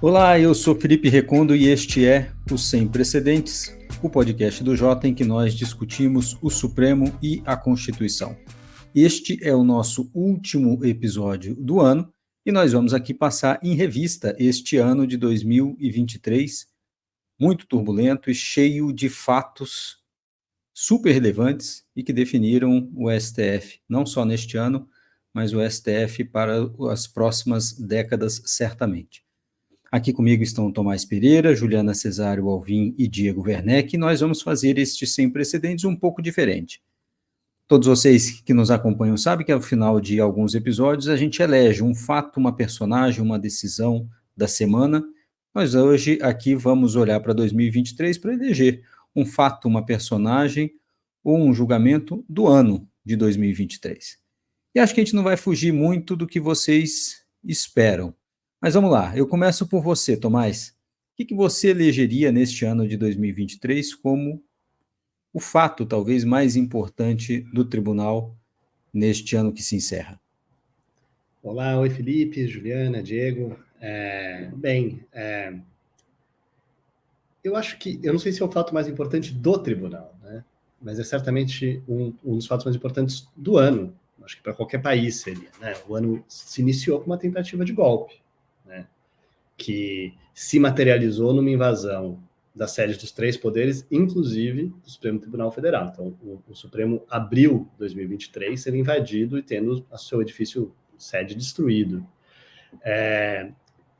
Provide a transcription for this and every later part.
Olá, eu sou Felipe Recondo e este é o Sem Precedentes, o podcast do Jota em que nós discutimos o Supremo e a Constituição. Este é o nosso último episódio do ano e nós vamos aqui passar em revista este ano de 2023, muito turbulento e cheio de fatos super relevantes e que definiram o STF, não só neste ano, mas o STF para as próximas décadas, certamente. Aqui comigo estão Tomás Pereira, Juliana Cesário Alvim e Diego Werneck, e nós vamos fazer este Sem Precedentes um pouco diferente. Todos vocês que nos acompanham sabem que ao final de alguns episódios a gente elege um fato, uma personagem, uma decisão da semana. Nós hoje aqui vamos olhar para 2023 para eleger um fato, uma personagem ou um julgamento do ano de 2023. E acho que a gente não vai fugir muito do que vocês esperam. Mas vamos lá, eu começo por você, Tomás. O que você elegeria neste ano de 2023 como o fato talvez mais importante do tribunal neste ano que se encerra? Olá, oi Felipe, Juliana, Diego. Eu acho que, eu não sei se é o fato mais importante do tribunal, né? Mas é certamente um dos fatos mais importantes do ano. Acho que para qualquer país seria, né? O ano se iniciou com uma tentativa de golpe, né? Que se materializou numa invasão das sedes dos três poderes, inclusive do Supremo Tribunal Federal. Então, o Supremo abriu 2023 sendo invadido e tendo o seu edifício sede destruído.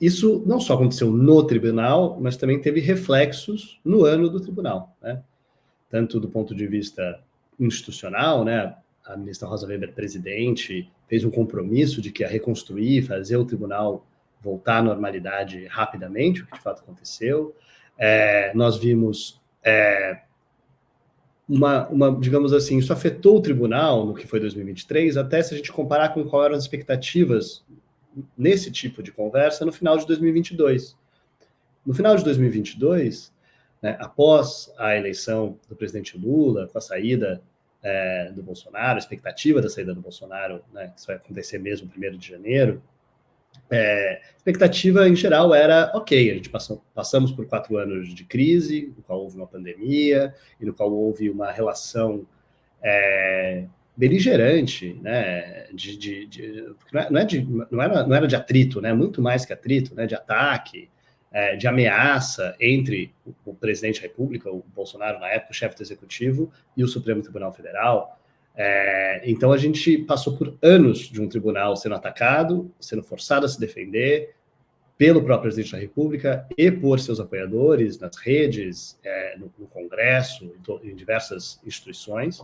Isso não só aconteceu no tribunal, mas também teve reflexos no ano do tribunal, né? Tanto do ponto de vista institucional, né? A ministra Rosa Weber, presidente, fez um compromisso de que ia reconstruir, fazer o tribunal voltar à normalidade rapidamente, o que de fato aconteceu. Nós vimos digamos assim, isso afetou o tribunal no que foi 2023, até se a gente comparar com quais eram as expectativas nesse tipo de conversa no final de 2022. No final de 2022, né, após a eleição do presidente Lula, com a saída do Bolsonaro, a expectativa da saída do Bolsonaro, né, que isso vai acontecer mesmo 1º de janeiro, a expectativa, em geral, era ok, a gente passamos por 4 anos de crise, no qual houve uma pandemia, e no qual houve uma relação beligerante, né, não era de atrito, né, muito mais que atrito, né, de ataque, de ameaça entre o presidente da República, o Bolsonaro, na época, o chefe do Executivo, e o Supremo Tribunal Federal. Então, a gente passou por anos de um tribunal sendo atacado, sendo forçado a se defender pelo próprio presidente da República e por seus apoiadores nas redes, no Congresso, em diversas instituições.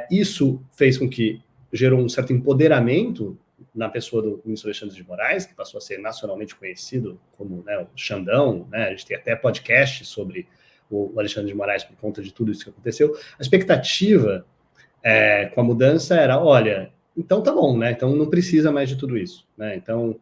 Isso fez com que gerou um certo empoderamento na pessoa do ministro Alexandre de Moraes, que passou a ser nacionalmente conhecido como, né, o Xandão, né? A gente tem até podcast sobre o Alexandre de Moraes por conta de tudo isso que aconteceu. A expectativa com a mudança era, olha, então tá bom, né? Então não precisa mais de tudo isso, né? Então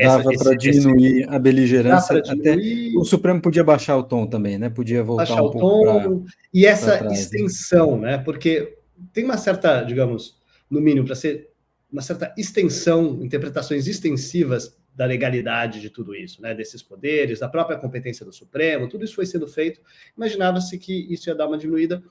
dava para diminuir a beligerância, diminuir, até o Supremo podia baixar o tom também, né? Podia voltar um pouco e essa trás, extensão, né? Porque tem uma certa, digamos, no mínimo, para ser uma certa extensão, interpretações extensivas da legalidade de tudo isso, né? Desses poderes, da própria competência do Supremo, tudo isso foi sendo feito. Imaginava-se que isso ia dar uma diminuída.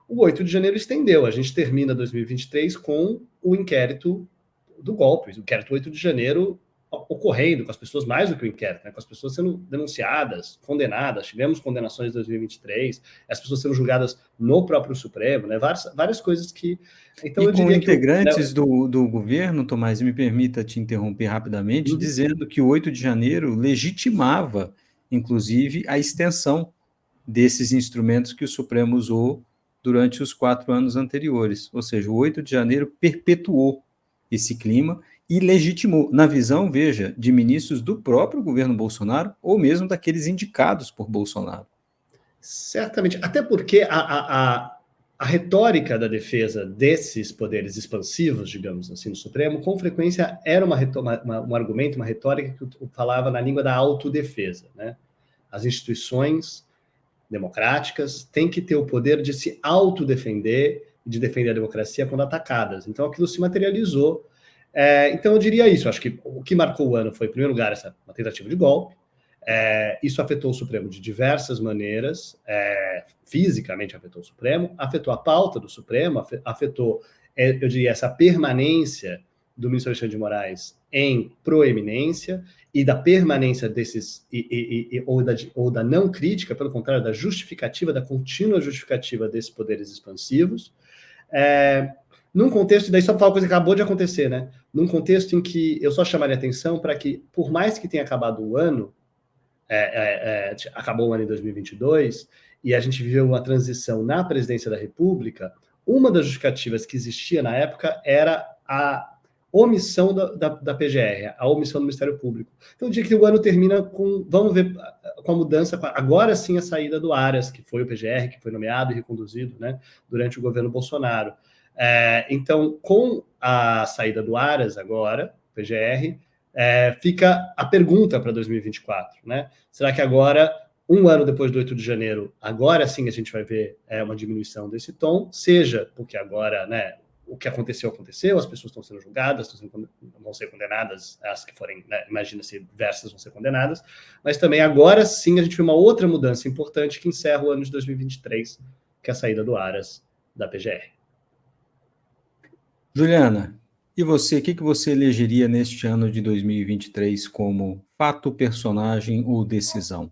O 8 de janeiro estendeu. A gente termina 2023 com o inquérito do golpe, o inquérito 8 de janeiro ocorrendo, com as pessoas, mais do que o inquérito, né? Com as pessoas sendo denunciadas, condenadas. Tivemos condenações em 2023, as pessoas sendo julgadas no próprio Supremo, né? Várias coisas que... Então, e com integrantes do governo, Tomás, me permita te interromper rapidamente, dizendo que o 8 de janeiro legitimava, inclusive, a extensão desses instrumentos que o Supremo usou durante os 4 anos anteriores. Ou seja, o 8 de janeiro perpetuou esse clima e legitimou, na visão, veja, de ministros do próprio governo Bolsonaro ou mesmo daqueles indicados por Bolsonaro. Certamente, até porque a retórica da defesa desses poderes expansivos, digamos assim, no Supremo, com frequência era um argumento, uma retórica que falava na língua da autodefesa, né? As instituições democráticas têm que ter o poder de se autodefender, de defender a democracia quando atacadas. Então, aquilo se materializou Então, eu diria isso. Acho que o que marcou o ano foi, em primeiro lugar, uma tentativa de golpe. Isso afetou o Supremo de diversas maneiras. Fisicamente afetou o Supremo, afetou a pauta do Supremo, afetou, eu diria, essa permanência do ministro Alexandre de Moraes em proeminência e da permanência desses, ou da não crítica, pelo contrário, da justificativa, da contínua justificativa desses poderes expansivos. Num contexto, daí só falar uma coisa que acabou de acontecer, né? Num contexto em que eu só chamaria atenção para que, por mais que tenha acabado o ano, acabou o ano em 2022, e a gente viveu uma transição na presidência da República, uma das justificativas que existia na época era a omissão da PGR, a omissão do Ministério Público. Então, o dia que o ano termina com, vamos ver, com a mudança, agora sim a saída do Aras, que foi o PGR, que foi nomeado e reconduzido, né, durante o governo Bolsonaro. Então, com a saída do Aras agora, PGR, fica a pergunta para 2024, né? Será que agora, um ano depois do 8 de janeiro, agora sim a gente vai ver uma diminuição desse tom, seja porque agora, né, o que aconteceu, as pessoas estão sendo julgadas, vão ser condenadas, as que forem, né, imagina-se, diversas vão ser condenadas, mas também agora sim a gente vê uma outra mudança importante que encerra o ano de 2023, que é a saída do Aras da PGR. Juliana, e você, o que você elegeria neste ano de 2023 como fato, personagem ou decisão?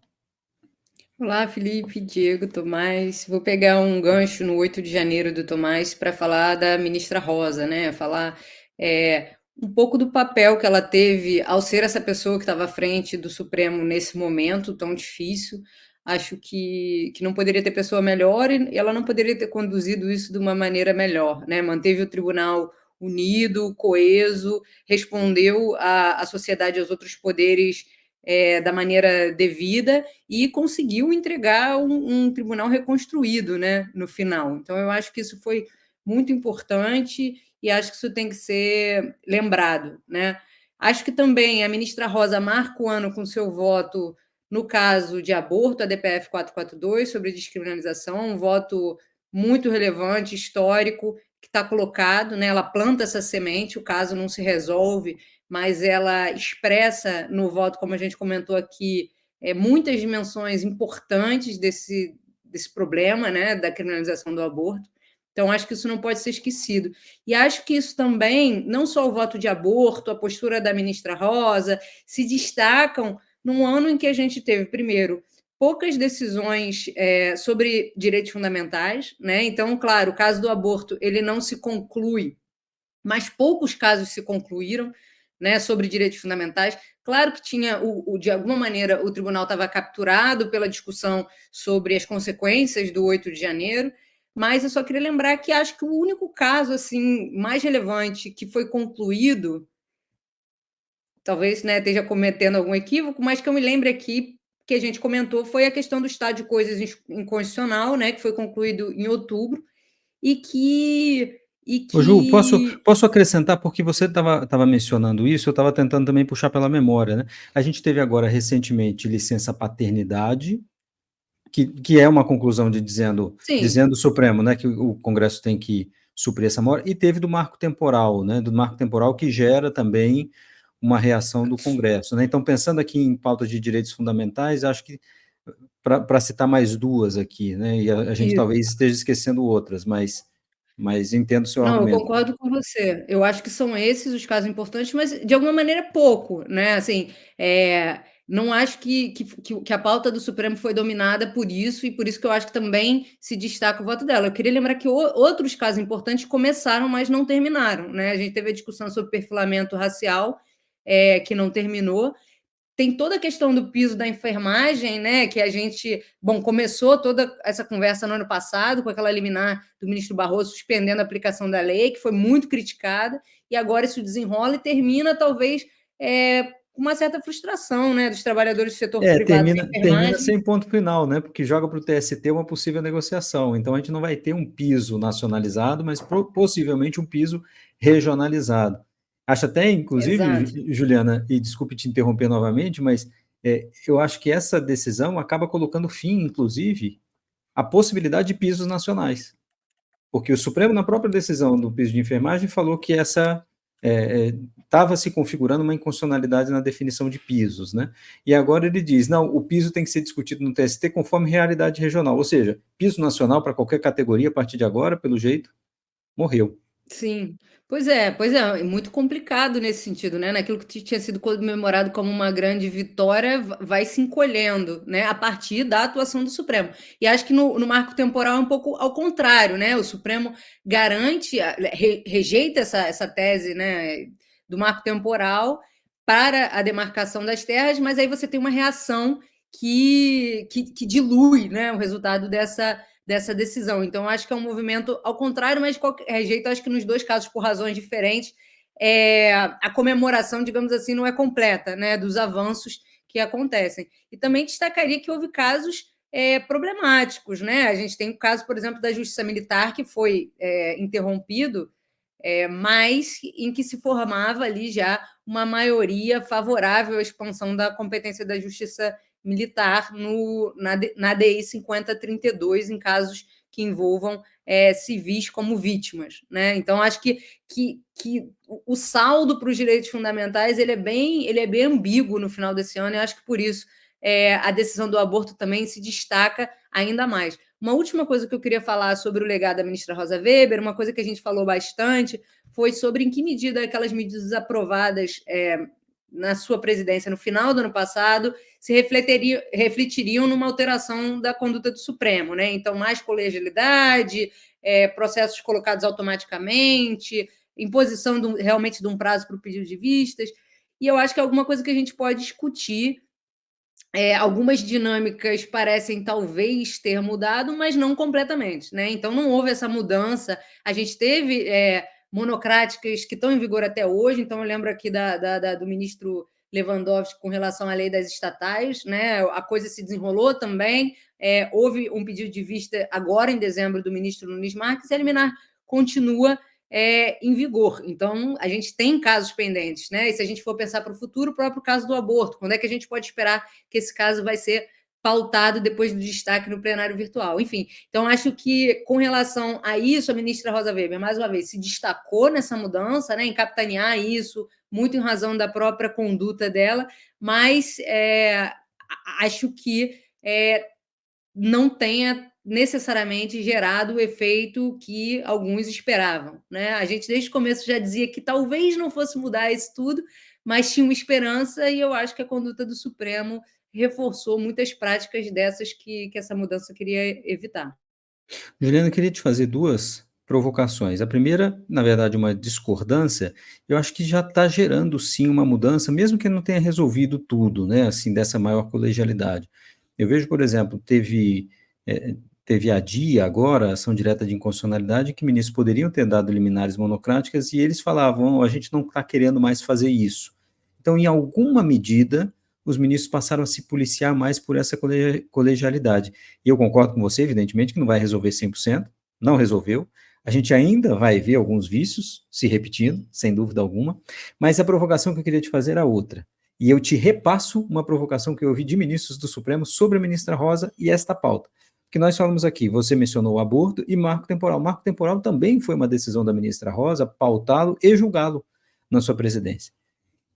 Olá, Felipe, Diego, Tomás. Vou pegar um gancho no 8 de janeiro do Tomás para falar da ministra Rosa, né? Falar um pouco do papel que ela teve ao ser essa pessoa que estava à frente do Supremo nesse momento tão difícil. Acho que não poderia ter pessoa melhor e ela não poderia ter conduzido isso de uma maneira melhor, né? Manteve o tribunal unido, coeso, respondeu à sociedade e aos outros poderes da maneira devida e conseguiu entregar um tribunal reconstruído, né, no final. Então, eu acho que isso foi muito importante e acho que isso tem que ser lembrado, né? Acho que também a ministra Rosa marca o ano com seu voto no caso de aborto, a DPF 442, sobre descriminalização, um voto muito relevante, histórico, que está colocado, né? Ela planta essa semente, o caso não se resolve, mas ela expressa no voto, como a gente comentou aqui, muitas dimensões importantes desse problema, né, da criminalização do aborto. Então, acho que isso não pode ser esquecido. E acho que isso também, não só o voto de aborto, a postura da ministra Rosa, se destacam num ano em que a gente teve, primeiro, poucas decisões sobre direitos fundamentais, né? Então, claro, o caso do aborto ele não se conclui, mas poucos casos se concluíram, né, sobre direitos fundamentais. Claro que tinha, de alguma maneira, o tribunal estava capturado pela discussão sobre as consequências do 8 de janeiro, mas eu só queria lembrar que acho que o único caso assim mais relevante que foi concluído, talvez, né, esteja cometendo algum equívoco, mas que eu me lembre aqui que a gente comentou foi a questão do estado de coisas inconstitucional, né, que foi concluído em outubro, e que Ô, Ju, posso acrescentar, porque você estava mencionando isso, eu estava tentando também puxar pela memória, né? A gente teve agora, recentemente, licença paternidade, que é uma conclusão dizendo o Supremo, né, que o Congresso tem que suprir essa morte, e teve do marco temporal, né, do marco temporal que gera também uma reação do Congresso, né? Então, pensando aqui em pauta de direitos fundamentais, acho que, para citar mais duas aqui, né, e a gente talvez esteja esquecendo outras, mas entendo o seu argumento. Não, eu concordo com você. Eu acho que são esses os casos importantes, mas de alguma maneira pouco, né? Assim, não acho que a pauta do Supremo foi dominada por isso, e por isso que eu acho que também se destaca o voto dela. Eu queria lembrar que outros casos importantes começaram, mas não terminaram, né? A gente teve a discussão sobre perfilamento racial, que não terminou. Tem toda a questão do piso da enfermagem, né? Que a gente, começou toda essa conversa no ano passado, com aquela liminar do ministro Barroso suspendendo a aplicação da lei, que foi muito criticada, e agora isso desenrola e termina, talvez, com uma certa frustração, né, dos trabalhadores do setor privado da enfermagem. Termina sem ponto final, né? Porque joga para o TST uma possível negociação. Então a gente não vai ter um piso nacionalizado, mas possivelmente um piso regionalizado. Acho até, inclusive, exato, Juliana, e desculpe te interromper novamente, mas eu acho que essa decisão acaba colocando fim, inclusive, à possibilidade de pisos nacionais. Porque o Supremo, na própria decisão do piso de enfermagem, falou que essa estava se configurando uma inconstitucionalidade na definição de pisos, né? E agora ele diz, não, o piso tem que ser discutido no TST conforme realidade regional, ou seja, piso nacional para qualquer categoria a partir de agora, pelo jeito, morreu. Sim. Pois é, muito complicado nesse sentido, né, naquilo que tinha sido comemorado como uma grande vitória, vai se encolhendo, né, a partir da atuação do Supremo. E acho que no marco temporal é um pouco ao contrário, né, o Supremo garante, rejeita essa tese, né, do marco temporal para a demarcação das terras, mas aí você tem uma reação que dilui, né, o resultado dessa decisão. Então, acho que é um movimento ao contrário, mas de qualquer jeito, acho que nos dois casos, por razões diferentes, a comemoração, digamos assim, não é completa, né, dos avanços que acontecem. E também destacaria que houve casos problemáticos, né? A gente tem o caso, por exemplo, da Justiça Militar, que foi interrompido, mas em que se formava ali já uma maioria favorável à expansão da competência da Justiça Militar na DI 5032, em casos que envolvam civis como vítimas, né? Então, acho que o saldo para os direitos fundamentais ele é bem ambíguo no final desse ano, e acho que por isso a decisão do aborto também se destaca ainda mais. Uma última coisa que eu queria falar sobre o legado da ministra Rosa Weber, uma coisa que a gente falou bastante, foi sobre em que medida aquelas medidas aprovadas na sua presidência no final do ano passado se refletiriam numa alteração da conduta do Supremo, né? Então, mais colegialidade, processos colocados automaticamente, imposição realmente de um prazo para o pedido de vistas. E eu acho que é alguma coisa que a gente pode discutir. Algumas dinâmicas parecem talvez ter mudado, mas não completamente, né? Então não houve essa mudança. A gente teve monocráticas que estão em vigor até hoje. Então eu lembro aqui do ministro Lewandowski com relação à lei das estatais, né? A coisa se desenrolou também. Houve um pedido de vista agora em dezembro do ministro Nunes Marques, e a liminar continua em vigor. Então, a gente tem casos pendentes, né? E se a gente for pensar para o futuro, o próprio caso do aborto, quando é que a gente pode esperar que esse caso vai ser pautado depois do destaque no plenário virtual? Enfim, então acho que com relação a isso, a ministra Rosa Weber, mais uma vez, se destacou nessa mudança, né, em capitanear isso, muito em razão da própria conduta dela, mas acho que não tenha necessariamente gerado o efeito que alguns esperavam, né? A gente desde o começo já dizia que talvez não fosse mudar isso tudo, mas tinha uma esperança, e eu acho que a conduta do Supremo reforçou muitas práticas dessas que essa mudança queria evitar. Juliana, eu queria te fazer duas provocações. A primeira, na verdade, uma discordância. Eu acho que já está gerando sim uma mudança, mesmo que não tenha resolvido tudo, né? Assim, dessa maior colegialidade. Eu vejo, por exemplo, teve a DIA agora, ação direta de inconstitucionalidade, que ministros poderiam ter dado liminares monocráticas e eles falavam, a gente não está querendo mais fazer isso. Então, em alguma medida, os ministros passaram a se policiar mais por essa colegialidade. E eu concordo com você, evidentemente, que não vai resolver 100%, não resolveu. A gente ainda vai ver alguns vícios se repetindo, sem dúvida alguma, mas a provocação que eu queria te fazer era outra. E eu te repasso uma provocação que eu ouvi de ministros do Supremo sobre a ministra Rosa e esta pauta. Que nós falamos aqui, você mencionou o aborto e marco temporal. Marco temporal também foi uma decisão da ministra Rosa pautá-lo e julgá-lo na sua presidência.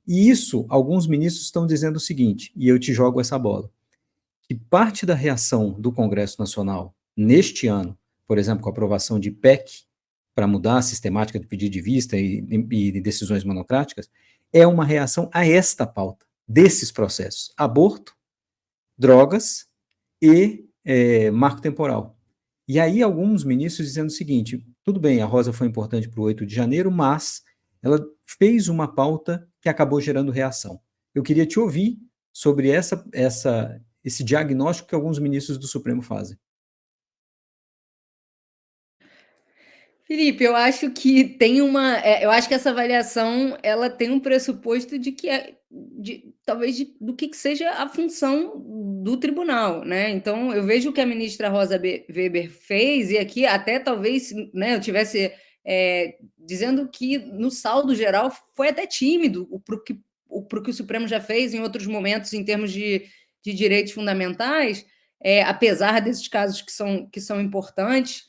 E isso, alguns ministros estão dizendo o seguinte, e eu te jogo essa bola, que parte da reação do Congresso Nacional neste ano, por exemplo, com a aprovação de PEC, para mudar a sistemática do pedido de vista e decisões monocráticas, é uma reação a esta pauta, desses processos, aborto, drogas e marco temporal. E aí alguns ministros dizendo o seguinte, tudo bem, a Rosa foi importante para o 8 de janeiro, mas ela fez uma pauta que acabou gerando reação. Eu queria te ouvir sobre esse diagnóstico que alguns ministros do Supremo fazem. Felipe, eu acho que eu acho que essa avaliação ela tem um pressuposto de que talvez do que seja a função do tribunal, né? Então eu vejo o que a ministra Rosa Weber fez, e aqui até talvez, né, eu tivesse dizendo que no saldo geral foi até tímido para o que o Supremo já fez em outros momentos em termos de direitos fundamentais, apesar desses casos que são importantes.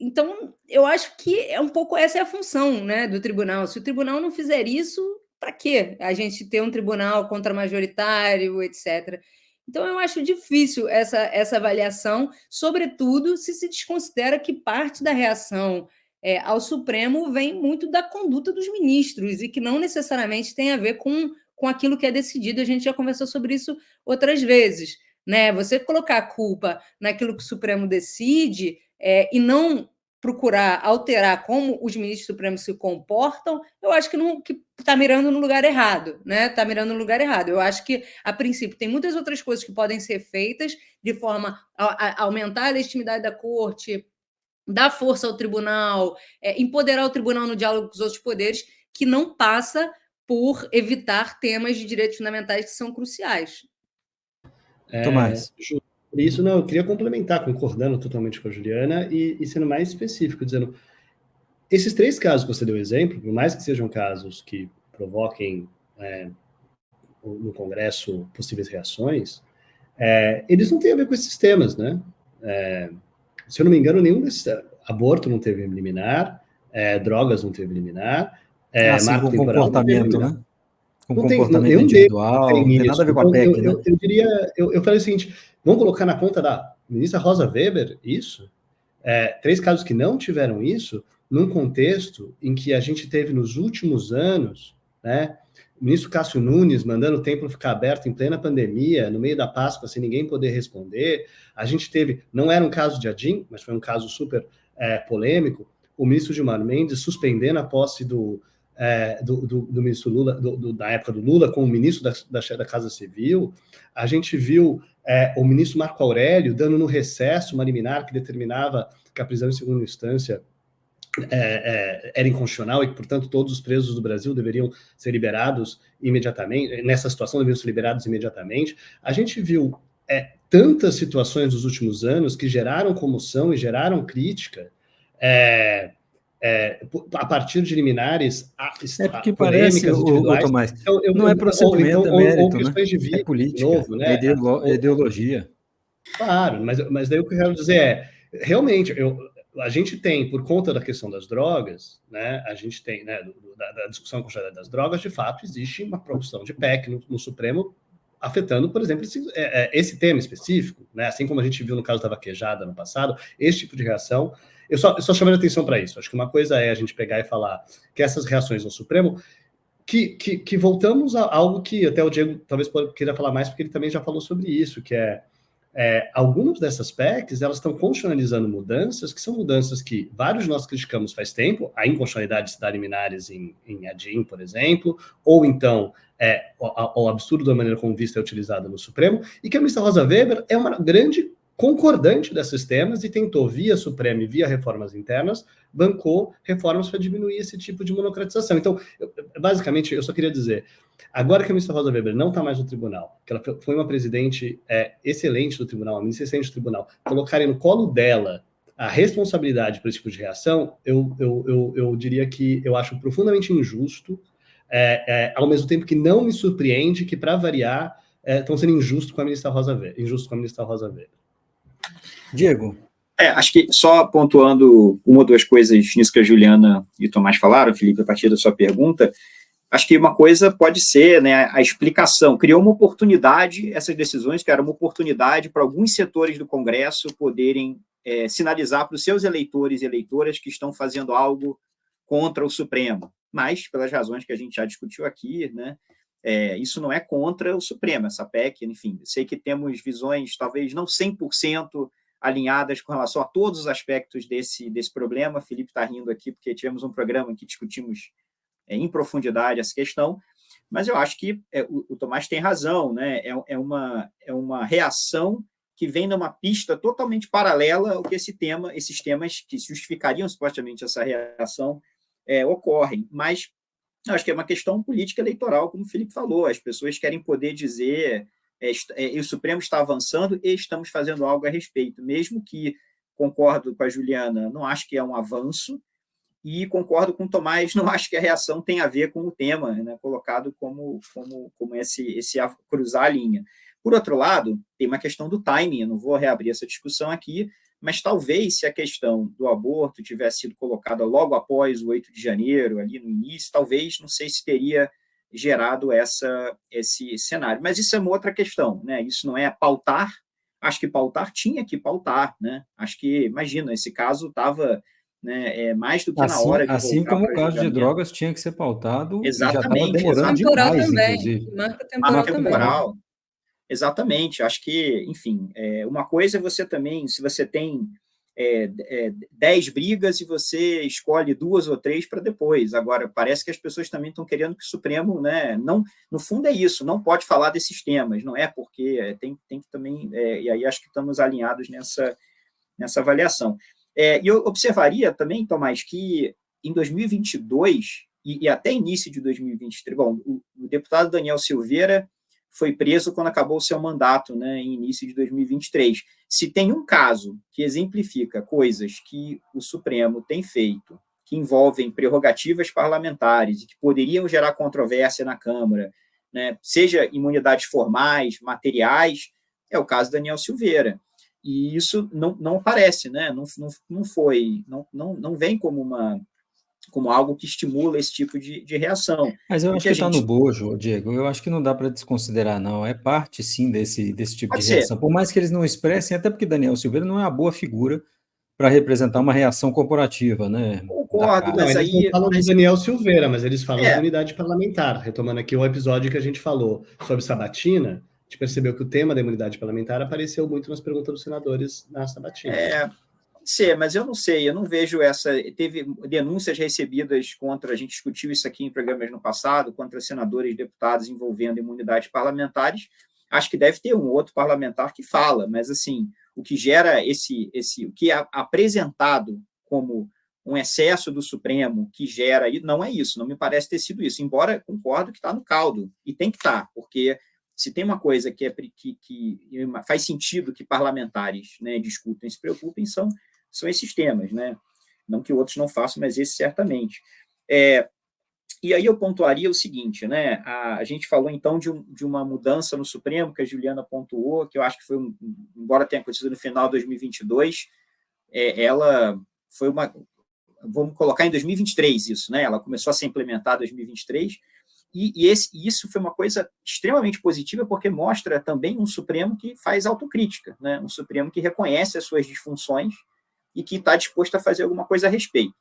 Então, eu acho que é um pouco essa é a função, né, do tribunal. Se o tribunal não fizer isso, para quê? A gente ter um tribunal contramajoritário, etc. Então, eu acho difícil essa avaliação, sobretudo se desconsidera que parte da reação ao Supremo vem muito da conduta dos ministros e que não necessariamente tem a ver com aquilo que é decidido. A gente já conversou sobre isso outras vezes, né? Você colocar a culpa naquilo que o Supremo decide e não procurar alterar como os ministros supremos se comportam, eu acho que está mirando no lugar errado, né? Está mirando no lugar errado. Eu acho que, a princípio, tem muitas outras coisas que podem ser feitas de forma a aumentar a legitimidade da corte, dar força ao tribunal, empoderar o tribunal no diálogo com os outros poderes, que não passa por evitar temas de direitos fundamentais que são cruciais. Tomás. Isso, não, eu queria complementar, concordando totalmente com a Juliana e sendo mais específico, dizendo, esses 3 casos que você deu exemplo, por mais que sejam casos que provoquem no Congresso possíveis reações, eles não têm a ver com esses temas, né? Se eu não me engano, nenhum desses, aborto não teve liminar, drogas não teve liminar, marco com temporal comportamento, né? Com não comportamento tem, individual, não tem nada a ver com a PEC, né? Eu diria, eu falei o seguinte, vamos colocar na conta da ministra Rosa Weber isso? 3 casos que não tiveram isso, num contexto em que a gente teve nos últimos anos, né, o ministro Cássio Nunes mandando o templo ficar aberto em plena pandemia, no meio da Páscoa, sem ninguém poder responder. A gente teve, não era um caso de Adim, mas foi um caso super polêmico, o ministro Gilmar Mendes suspendendo a posse do ministro Lula, da época do Lula, como ministro da Casa Civil. A gente viu o ministro Marco Aurélio dando no recesso uma liminar que determinava que a prisão em segunda instância era inconstitucional e que, portanto, todos os presos do Brasil deveriam ser liberados imediatamente, nessa situação deveriam ser liberados imediatamente. A gente viu tantas situações nos últimos anos que geraram comoção e geraram crítica, a partir de liminares porque parece, Tomás, então, não é procedimento, é mérito, né? É política, novo, né? É ideologia. Claro, mas daí o que eu quero dizer realmente, a gente tem, por conta da questão das drogas, né, a gente tem, né, da discussão constitucional das drogas, de fato, existe uma produção de PEC no Supremo afetando, por exemplo, esse tema específico, né, assim como a gente viu no caso da vaquejada no passado, esse tipo de reação. Eu só chamando a atenção para isso. Acho que uma coisa é a gente pegar e falar que essas reações no Supremo, que voltamos a algo que até o Diego talvez queira falar mais, porque ele também já falou sobre isso, que algumas dessas PECs, elas estão constitucionalizando mudanças, que são mudanças que vários de nós criticamos faz tempo, a inconstitucionalidade de se dar liminares em ADIM, por exemplo, ou então o absurdo da maneira como vista é utilizada no Supremo, e que a ministra Rosa Weber é uma grande concordante desses temas e tentou, via Supremo e via reformas internas, bancou reformas para diminuir esse tipo de monocratização. Então, basicamente, eu só queria dizer, agora que a ministra Rosa Weber não está mais no tribunal, que ela foi uma presidente excelente do tribunal, uma ministra excelente do tribunal, colocarem no colo dela a responsabilidade por esse tipo de reação, eu diria que eu acho profundamente injusto, ao mesmo tempo que não me surpreende que, para variar, estão sendo injustos com a ministra Rosa Weber. Diego? Acho que só pontuando uma ou duas coisas nisso que a Juliana e o Tomás falaram, Felipe, a partir da sua pergunta, acho que uma coisa pode ser, né, a explicação. Criou uma oportunidade, essas decisões, que era uma oportunidade para alguns setores do Congresso poderem sinalizar para os seus eleitores e eleitoras que estão fazendo algo contra o Supremo. Mas, pelas razões que a gente já discutiu aqui, né, isso não é contra o Supremo, essa PEC, enfim. Sei que temos visões, talvez não 100% alinhadas com relação a todos os aspectos desse problema. Felipe está rindo aqui porque tivemos um programa em que discutimos em profundidade essa questão, mas eu acho que o Tomás tem razão, né? É uma reação que vem numa pista totalmente paralela ao que esses temas que justificariam supostamente essa reação ocorrem, mas eu acho que é uma questão política eleitoral, como o Felipe falou, as pessoas querem poder dizer o Supremo está avançando e estamos fazendo algo a respeito, mesmo que, concordo com a Juliana, não acho que é um avanço, e concordo com o Tomás, não acho que a reação tem a ver com o tema, né, colocado como esse cruzar a linha. Por outro lado, tem uma questão do timing, eu não vou reabrir essa discussão aqui, mas talvez se a questão do aborto tivesse sido colocada logo após o 8 de janeiro, ali no início, talvez, não sei se teria gerado esse cenário. Mas isso é uma outra questão, né? Isso não é pautar. Acho que pautar tinha que pautar, né? Acho que, imagina, esse caso estava, né, mais do que na hora de assim voltar como o para caso de julgamento. drogas tinha que ser pautado e já estava Exatamente, demorando Temporal demais, também, inclusive. marco Marco temporal também. temporal. Exatamente. Acho que, enfim, uma coisa é você também, se você tem 10 brigas e você escolhe 2 ou 3 para depois. Agora, parece que as pessoas também estão querendo que o Supremo, né, não, no fundo é isso, não pode falar desses temas, não é porque tem que também, e aí acho que estamos alinhados nessa avaliação. E eu observaria também, Tomás, que em 2022 e até início de 2023, bom, o deputado Daniel Silveira foi preso quando acabou o seu mandato, né, em início de 2023. Se tem um caso que exemplifica coisas que o Supremo tem feito, que envolvem prerrogativas parlamentares e que poderiam gerar controvérsia na Câmara, né, seja imunidades formais, materiais, é o caso Daniel Silveira. E isso não aparece, né, não vem como algo que estimula esse tipo de reação. Mas eu acho que está no bojo, Diego. Eu acho que não dá para desconsiderar, não. É parte, sim, desse tipo de reação. Por mais que eles não expressem, até porque Daniel Silveira não é uma boa figura para representar uma reação corporativa, né? Concordo, mas eles não falam de Daniel Silveira, mas eles falam de imunidade parlamentar. Retomando aqui o episódio que a gente falou sobre sabatina, a gente percebeu que o tema da imunidade parlamentar apareceu muito nas perguntas dos senadores na sabatina. Pode ser, mas eu não sei, eu não vejo teve denúncias recebidas contra, a gente discutiu isso aqui em programas no passado, contra senadores e deputados envolvendo imunidades parlamentares. Acho que deve ter um outro parlamentar que fala, mas assim, o que gera o que é apresentado como um excesso do Supremo que gera, não é isso, não me parece ter sido isso, embora concordo que está no caldo, e tem que estar, porque se tem uma coisa que faz sentido que parlamentares, né, discutem e se preocupem, são esses temas, né? Não que outros não façam, mas esse certamente. E aí eu pontuaria o seguinte, né? A gente falou, então, de uma mudança no Supremo, que a Juliana pontuou, que eu acho que foi, embora tenha acontecido no final de 2022, ela foi vamos colocar em 2023 isso, né? Ela começou a ser implementada em 2023, e isso foi uma coisa extremamente positiva, porque mostra também um Supremo que faz autocrítica, né? Um Supremo que reconhece as suas disfunções e que está disposto a fazer alguma coisa a respeito.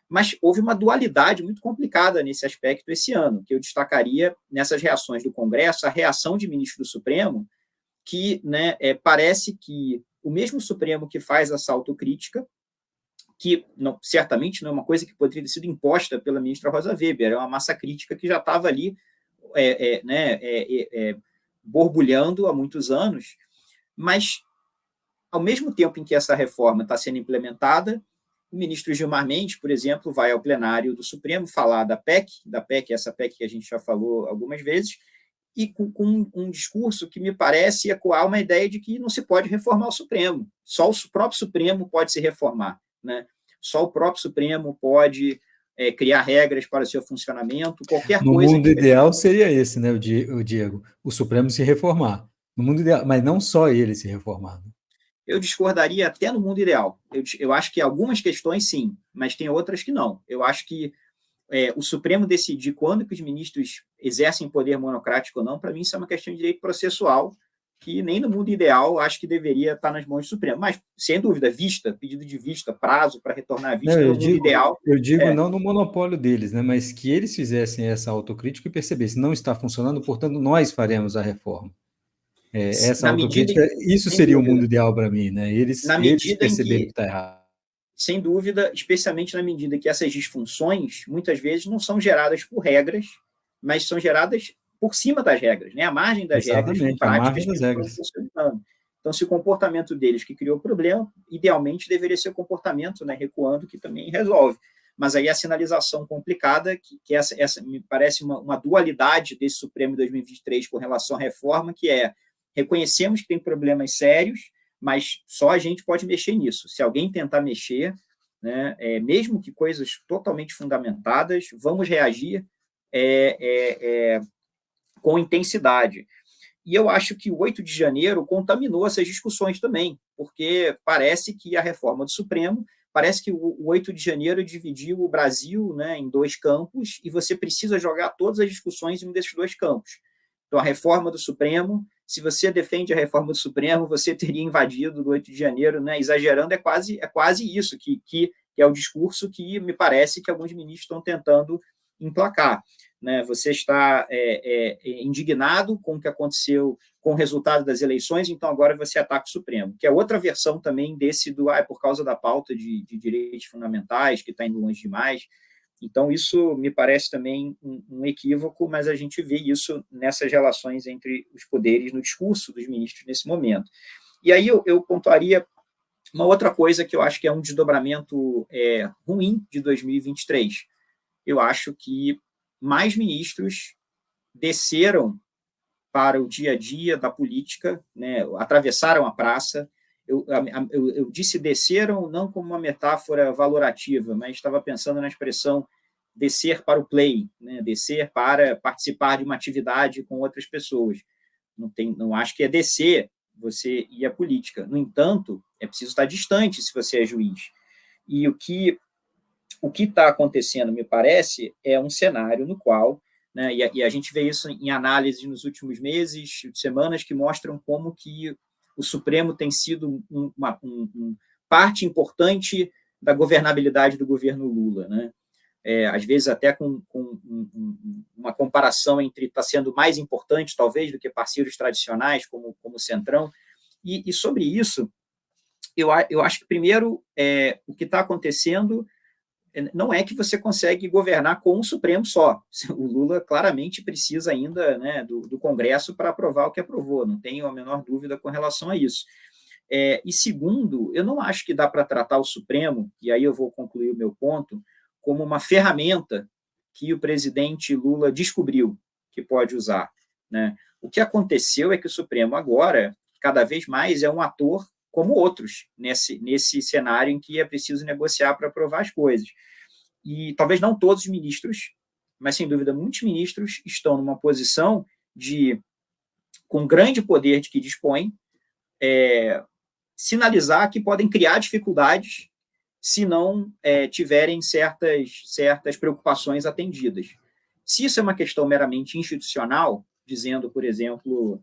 Mas houve uma dualidade muito complicada nesse aspecto esse ano, que eu destacaria nessas reações do Congresso, a reação de ministro do Supremo, que, né, parece que o mesmo Supremo que faz essa autocrítica, que certamente não é uma coisa que poderia ter sido imposta pela ministra Rosa Weber, é uma massa crítica que já estava ali borbulhando há muitos anos, mas, ao mesmo tempo em que essa reforma está sendo implementada, o ministro Gilmar Mendes, por exemplo, vai ao plenário do Supremo falar da PEC, essa PEC que a gente já falou algumas vezes, e com um discurso que me parece ecoar uma ideia de que não se pode reformar o Supremo, só o próprio Supremo pode se reformar, né? Só o próprio Supremo pode criar regras para o seu funcionamento, qualquer coisa... No mundo ideal seria esse, né, o Diego? O Supremo se reformar. No mundo ideal, mas não só ele se reformar. Eu discordaria até no mundo ideal. Eu acho que algumas questões, sim, mas tem outras que não. Eu acho que o Supremo decidir quando que os ministros exercem poder monocrático ou não, para mim isso é uma questão de direito processual, que nem no mundo ideal acho que deveria estar nas mãos do Supremo. Mas, sem dúvida, pedido de vista, prazo para retornar à vista, no mundo ideal... Eu digo não no monopólio deles, né, mas que eles fizessem essa autocrítica e percebessem, não está funcionando, portanto, nós faremos a reforma. Essa autocrítica, isso seria o mundo ideal para mim, né? Eles perceberem que está errado. Sem dúvida, especialmente na medida que essas disfunções, muitas vezes, não são geradas por regras, mas são geradas por cima das regras, né? A margem das regras, práticas que estão funcionando. Então, se o comportamento deles que criou o problema, idealmente deveria ser o comportamento, né, recuando, que também resolve. Mas aí a sinalização complicada, que essa me parece uma dualidade desse Supremo de 2023 com relação à reforma, que reconhecemos que tem problemas sérios, mas só a gente pode mexer nisso. Se alguém tentar mexer, né, mesmo que coisas totalmente fundamentadas, vamos reagir com intensidade. E eu acho que o 8 de janeiro contaminou essas discussões também, porque parece que a reforma do Supremo, parece que o 8 de janeiro dividiu o Brasil, né, em 2 campos, e você precisa jogar todas as discussões em um desses 2 campos. Então, a reforma do Supremo, se você defende a reforma do Supremo, você teria invadido do 8 de janeiro, né, exagerando, é quase isso, que é o discurso que me parece que alguns ministros estão tentando emplacar. Né? Você está indignado com o que aconteceu com o resultado das eleições, então agora você ataca o Supremo, que é outra versão também desse por causa da pauta de direitos fundamentais, que está indo longe demais. Então, isso me parece também um equívoco, mas a gente vê isso nessas relações entre os poderes no discurso dos ministros nesse momento. E aí eu pontuaria uma outra coisa que eu acho que é um desdobramento ruim de 2023. Eu acho que mais ministros desceram para o dia a dia da política, né, atravessaram a praça. Eu disse desceram não como uma metáfora valorativa, mas estava pensando na expressão descer para o play, né, descer para participar de uma atividade com outras pessoas. Não acho que é descer você ir à política. No entanto, é preciso estar distante se você é juiz. E o que está acontecendo, me parece, é um cenário no qual, né, e a gente vê isso em análise nos últimos meses, semanas, que mostram como que o Supremo tem sido uma parte importante da governabilidade do governo Lula, né? Às vezes até com uma comparação entre está sendo mais importante, talvez, do que parceiros tradicionais, como o Centrão. E sobre isso, eu acho que, primeiro, o que está acontecendo não é que você consegue governar com o Supremo só. O Lula claramente precisa ainda, né, do Congresso para aprovar o que aprovou, não tenho a menor dúvida com relação a isso. E segundo, eu não acho que dá para tratar o Supremo, e aí eu vou concluir o meu ponto, como uma ferramenta que o presidente Lula descobriu que pode usar. Né? O que aconteceu é que o Supremo agora, cada vez mais, é um ator como outros, nesse cenário em que é preciso negociar para aprovar as coisas. E talvez não todos os ministros, mas, sem dúvida, muitos ministros estão numa posição com grande poder de que dispõem, sinalizar que podem criar dificuldades se não tiverem certas preocupações atendidas. Se isso é uma questão meramente institucional, dizendo, por exemplo,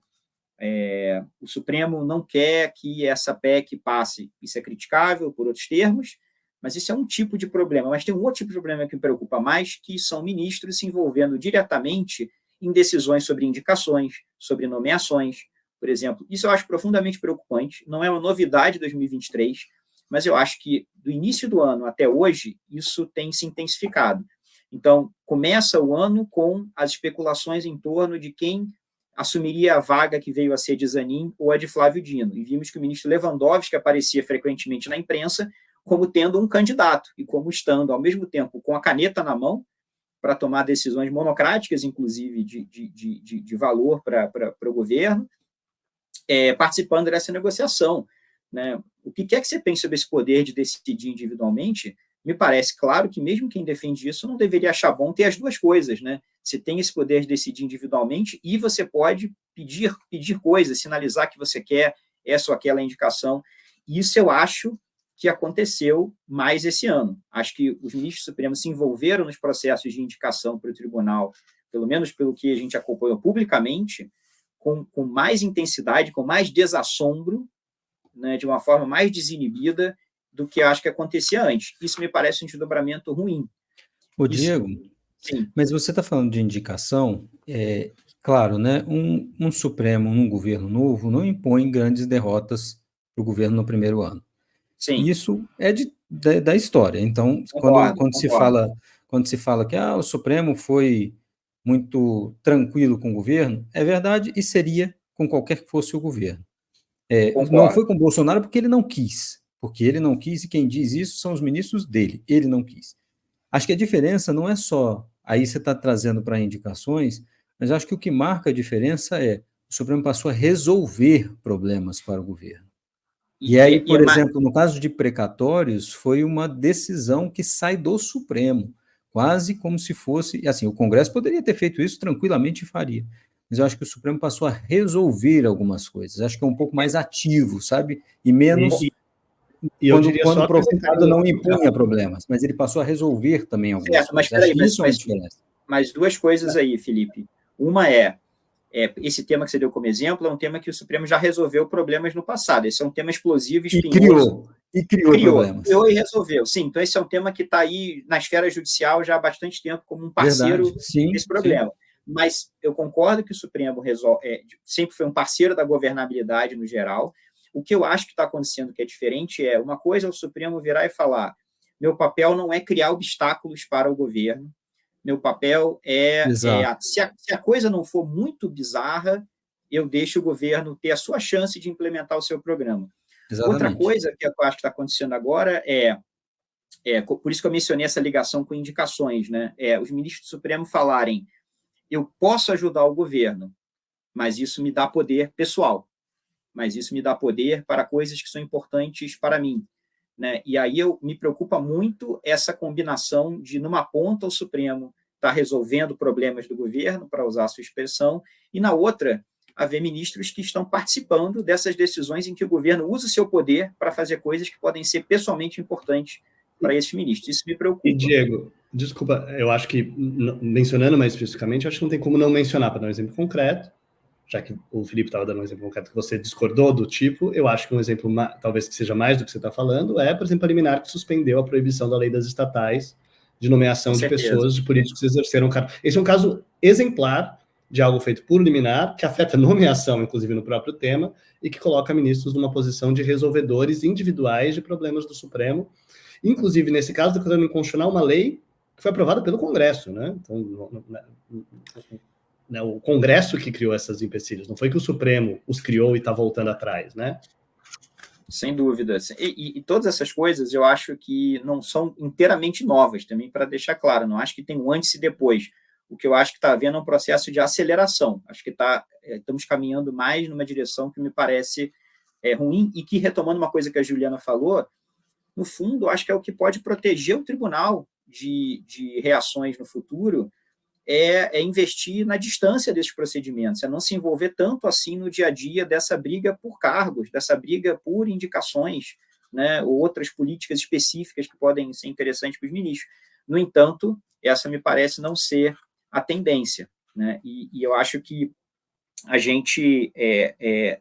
o Supremo não quer que essa PEC passe, isso é criticável por outros termos, mas isso é um tipo de problema. Mas tem um outro tipo de problema que me preocupa mais, que são ministros se envolvendo diretamente em decisões sobre indicações, sobre nomeações, por exemplo. Isso eu acho profundamente preocupante, não é uma novidade de 2023, mas eu acho que do início do ano até hoje, isso tem se intensificado. Então, começa o ano com as especulações em torno de quem assumiria a vaga que veio a ser de Zanin ou a de Flávio Dino. E vimos que o ministro Lewandowski aparecia frequentemente na imprensa como tendo um candidato e como estando, ao mesmo tempo, com a caneta na mão para tomar decisões monocráticas, inclusive de valor para o governo, participando dessa negociação. Né? O que quer que você pense sobre esse poder de decidir individualmente, me parece claro que mesmo quem defende isso não deveria achar bom ter as duas coisas, né? Você tem esse poder de decidir individualmente e você pode pedir coisas, sinalizar que você quer essa ou aquela indicação. Isso eu acho que aconteceu mais esse ano. Acho que os ministros supremos se envolveram nos processos de indicação para o tribunal, pelo menos pelo que a gente acompanhou publicamente, com mais intensidade, com mais desassombro, né, de uma forma mais desinibida do que acho que acontecia antes. Isso me parece um desdobramento ruim. Diego, sim. Mas você está falando de indicação, claro, né? Um Supremo, um governo novo, não impõe grandes derrotas para o governo no primeiro ano. Sim. Isso é da história. Então, quando se fala que o Supremo foi muito tranquilo com o governo, é verdade, e seria com qualquer que fosse o governo. Não foi com o Bolsonaro porque ele não quis, e quem diz isso são os ministros dele, ele não quis. Acho que a diferença não é só, aí você está trazendo para indicações, mas acho que o que marca a diferença é o Supremo passou a resolver problemas para o governo. E aí, por exemplo, no caso de precatórios, foi uma decisão que sai do Supremo, quase como se fosse, assim, o Congresso poderia ter feito isso tranquilamente e faria, mas eu acho que o Supremo passou a resolver algumas coisas. Acho que é um pouco mais ativo, sabe? E menos quando o provocado não impunha problemas, mas ele passou a resolver também algumas coisas. Acho que isso é uma diferença. Mas duas coisas aí, Felipe. Uma esse tema que você deu como exemplo é um tema que o Supremo já resolveu problemas no passado. Esse é um tema explosivo e espinhoso. Criou problemas. Criou e resolveu. Sim, então esse é um tema que está aí na esfera judicial já há bastante tempo como um parceiro desse problema. Sim. Mas eu concordo que o Supremo sempre foi um parceiro da governabilidade no geral. O que eu acho que está acontecendo que é diferente uma coisa é o Supremo virar e falar: meu papel não é criar obstáculos para o governo, meu papel se a coisa não for muito bizarra, eu deixo o governo ter a sua chance de implementar o seu programa. Exatamente. Outra coisa que eu acho que está acontecendo agora por isso que eu mencionei essa ligação com indicações, né? Os ministros do Supremo falarem: eu posso ajudar o governo, mas isso me dá poder pessoal, mas isso me dá poder para coisas que são importantes para mim, né? E aí me preocupa muito essa combinação de, numa ponta, o Supremo está resolvendo problemas do governo, para usar a sua expressão, e na outra, haver ministros que estão participando dessas decisões em que o governo usa o seu poder para fazer coisas que podem ser pessoalmente importantes para esses ministros. Isso me preocupa. E, Diego, desculpa, eu acho que, mencionando mais especificamente, acho que não tem como não mencionar, para dar um exemplo concreto, já que o Felipe estava dando um exemplo concreto que você discordou do tipo, eu acho que um exemplo, talvez que seja mais do que você está falando, por exemplo, a liminar que suspendeu a proibição da lei das estatais de nomeação de pessoas, de políticos que exerceram cargo. Esse é um caso exemplar de algo feito por liminar, que afeta a nomeação, inclusive, no próprio tema, e que coloca ministros numa posição de resolvedores individuais de problemas do Supremo. Inclusive, nesse caso, declarando inconstitucional uma lei que foi aprovada pelo Congresso, né? Então, o Congresso que criou essas empecilhos, não foi que o Supremo os criou e está voltando atrás, né? Sem dúvida. E todas essas coisas eu acho que não são inteiramente novas, também para deixar claro, não acho que tem um antes e depois. O que eu acho que está havendo é um processo de aceleração. Acho que estamos caminhando mais numa direção que me parece ruim e que, retomando uma coisa que a Juliana falou, no fundo, acho que é o que pode proteger o tribunal de reações no futuro, investir na distância desses procedimentos, não se envolver tanto assim no dia a dia dessa briga por cargos, dessa briga por indicações, né, ou outras políticas específicas que podem ser interessantes para os ministros. No entanto, essa me parece não ser a tendência, né? E eu acho que a gente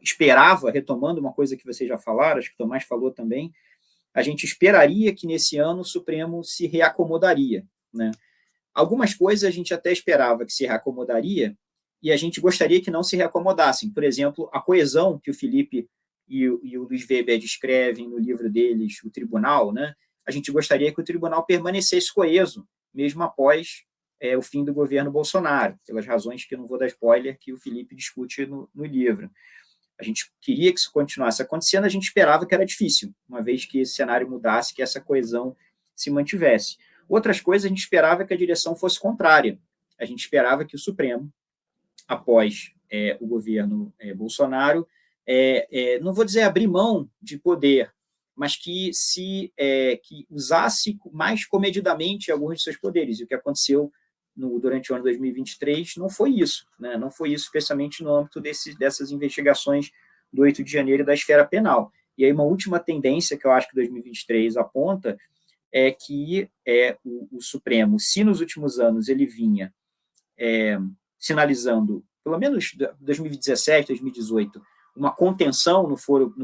esperava, retomando uma coisa que vocês já falaram, acho que o Tomás falou também, a gente esperaria que nesse ano o Supremo se reacomodaria, né? Algumas coisas a gente até esperava que se reacomodaria e a gente gostaria que não se reacomodassem. Por exemplo, a coesão que o Felipe e o Luiz Weber descrevem no livro deles, o Tribunal, né? A gente gostaria que o Tribunal permanecesse coeso, mesmo após o fim do governo Bolsonaro, pelas razões que eu não vou dar spoiler, que o Felipe discute no livro. A gente queria que isso continuasse acontecendo, a gente esperava que era difícil, uma vez que esse cenário mudasse, que essa coesão se mantivesse. Outras coisas, a gente esperava que a direção fosse contrária. A gente esperava que o Supremo, após o governo Bolsonaro, não vou dizer abrir mão de poder, mas que usasse mais comedidamente alguns de seus poderes. E o que aconteceu durante o ano 2023 não foi isso, né? Não foi isso, especialmente no âmbito dessas investigações do 8 de janeiro da esfera penal. E aí uma última tendência que eu acho que 2023 aponta é que o Supremo, se nos últimos anos ele vinha sinalizando, pelo menos 2017, 2018, uma contenção no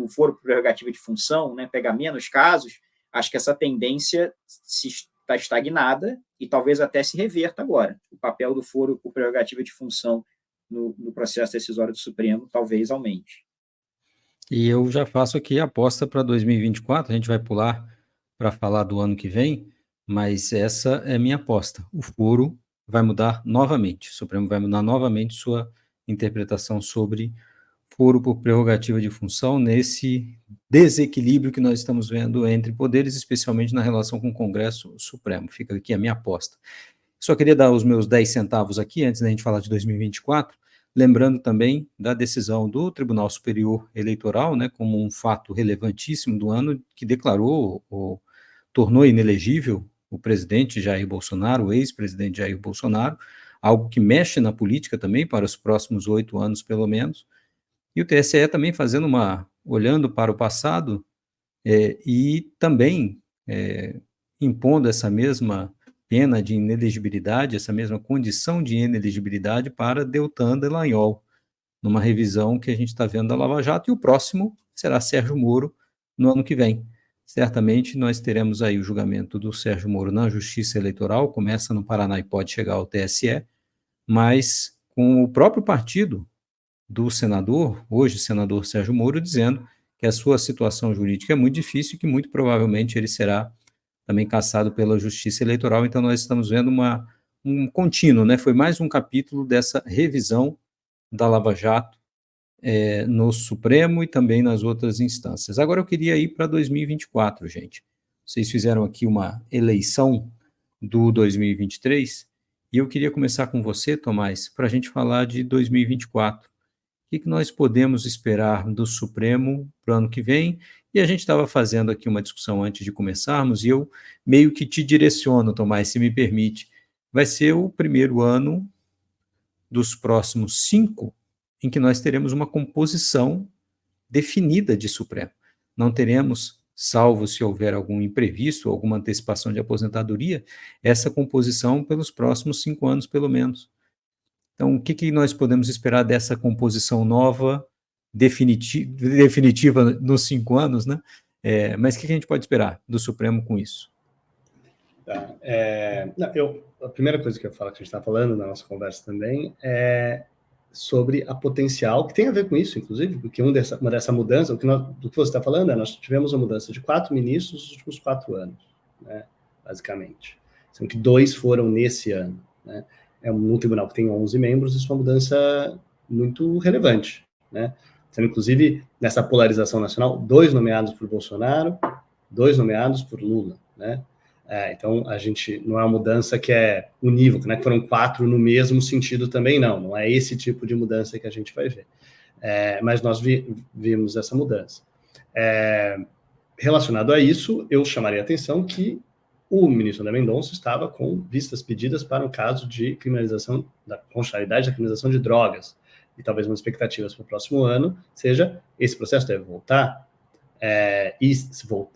foro prerrogativa de função, né, pegar menos casos, acho que essa tendência está estagnada e talvez até se reverta agora. O papel do foro por prerrogativa de função no processo decisório do Supremo talvez aumente. E eu já faço aqui a aposta para 2024, a gente vai pular para falar do ano que vem, mas essa é minha aposta. O foro vai mudar novamente, o Supremo vai mudar novamente sua interpretação sobre foro por prerrogativa de função nesse desequilíbrio que nós estamos vendo entre poderes, especialmente na relação com o Congresso Supremo. Fica aqui a minha aposta. Só queria dar os meus 10 centavos aqui, antes da gente falar de 2024, lembrando também da decisão do Tribunal Superior Eleitoral, né, como um fato relevantíssimo do ano, que declarou tornou inelegível o presidente Jair Bolsonaro, o ex-presidente Jair Bolsonaro, algo que mexe na política também para os próximos 8 anos, pelo menos, e o TSE também olhando para o passado, e também impondo essa mesma pena de inelegibilidade, essa mesma condição de inelegibilidade para Deltan Dallagnol, numa revisão que a gente está vendo da Lava Jato, e o próximo será Sérgio Moro no ano que vem. Certamente nós teremos aí o julgamento do Sérgio Moro na Justiça Eleitoral, começa no Paraná e pode chegar ao TSE, mas com o próprio partido do senador, hoje senador Sérgio Moro, dizendo que a sua situação jurídica é muito difícil e que muito provavelmente ele será também cassado pela Justiça Eleitoral. Então nós estamos vendo um contínuo, né? Foi mais um capítulo dessa revisão da Lava Jato no Supremo e também nas outras instâncias. Agora eu queria ir para 2024, gente. Vocês fizeram aqui uma eleição do 2023 e eu queria começar com você, Tomás, para a gente falar de 2024. O que nós podemos esperar do Supremo para o ano que vem? E a gente estava fazendo aqui uma discussão antes de começarmos, e eu meio que te direciono, Tomás, se me permite. Vai ser o primeiro ano dos próximos 5 em que nós teremos uma composição definida de Supremo. Não teremos, salvo se houver algum imprevisto, alguma antecipação de aposentadoria, essa composição pelos próximos 5 anos, pelo menos. Então, o que nós podemos esperar dessa composição nova, definitiva nos 5 anos, né? Mas o que a gente pode esperar do Supremo com isso? Tá. A primeira coisa que eu falo, que a gente está falando na nossa conversa também, é sobre a potencial, que tem a ver com isso, inclusive, porque uma dessa mudança, do que você está falando, nós tivemos uma mudança de 4 ministros nos últimos 4 anos, né, basicamente. Sendo que 2 foram nesse ano, né? Um tribunal que tem 11 membros, isso é uma mudança muito relevante, né? Sendo, inclusive, nessa polarização nacional, 2 nomeados por Bolsonaro, 2 nomeados por Lula, né? Então, a gente não é uma mudança que é unívoca, né? Que foram 4 no mesmo sentido também, não é esse tipo de mudança que a gente vai ver. Mas nós vimos essa mudança. Relacionado a isso, eu chamaria a atenção que o ministro André Mendonça estava com vistas pedidas para um caso de criminalização, da constitucionalidade da criminalização de drogas, e talvez uma expectativa para o próximo ano seja, esse processo deve voltar, e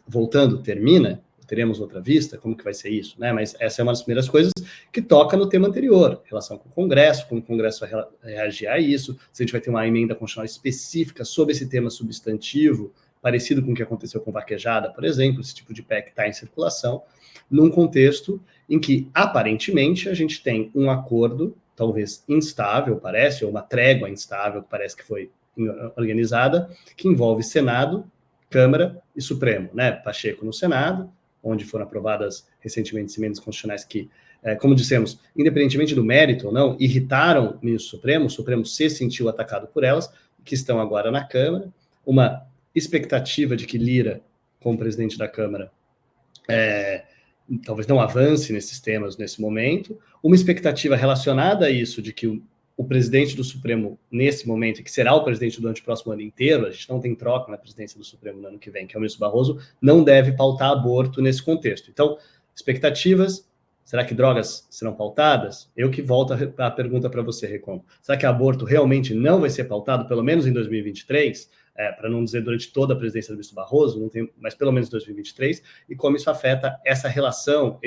voltando, termina, teremos outra vista, como que vai ser isso, né? Mas essa é uma das primeiras coisas que toca no tema anterior, relação com o Congresso, como o Congresso vai reagir a isso, se a gente vai ter uma emenda constitucional específica sobre esse tema substantivo, parecido com o que aconteceu com vaquejada, por exemplo, esse tipo de PEC está em circulação, num contexto em que, aparentemente, a gente tem um acordo, talvez instável, parece, ou uma trégua instável, que parece que foi organizada, que envolve Senado, Câmara e Supremo, né? Pacheco no Senado, onde foram aprovadas recentemente emendas constitucionais que, como dissemos, independentemente do mérito ou não, irritaram o ministro Supremo, o Supremo se sentiu atacado por elas, que estão agora na Câmara, uma expectativa de que Lira, como presidente da Câmara, talvez não avance nesses temas nesse momento, uma expectativa relacionada a isso, de que o presidente do Supremo, nesse momento, que será o presidente durante o próximo ano inteiro, a gente não tem troca na presidência do Supremo no ano que vem, que é o ministro Barroso, não deve pautar aborto nesse contexto. Então, expectativas, será que drogas serão pautadas? Eu que volto a pergunta para você, Recon. Será que aborto realmente não vai ser pautado, pelo menos em 2023? Para não dizer durante toda a presidência do ministro Barroso, não tem, mas pelo menos 2023, e como isso afeta essa relação,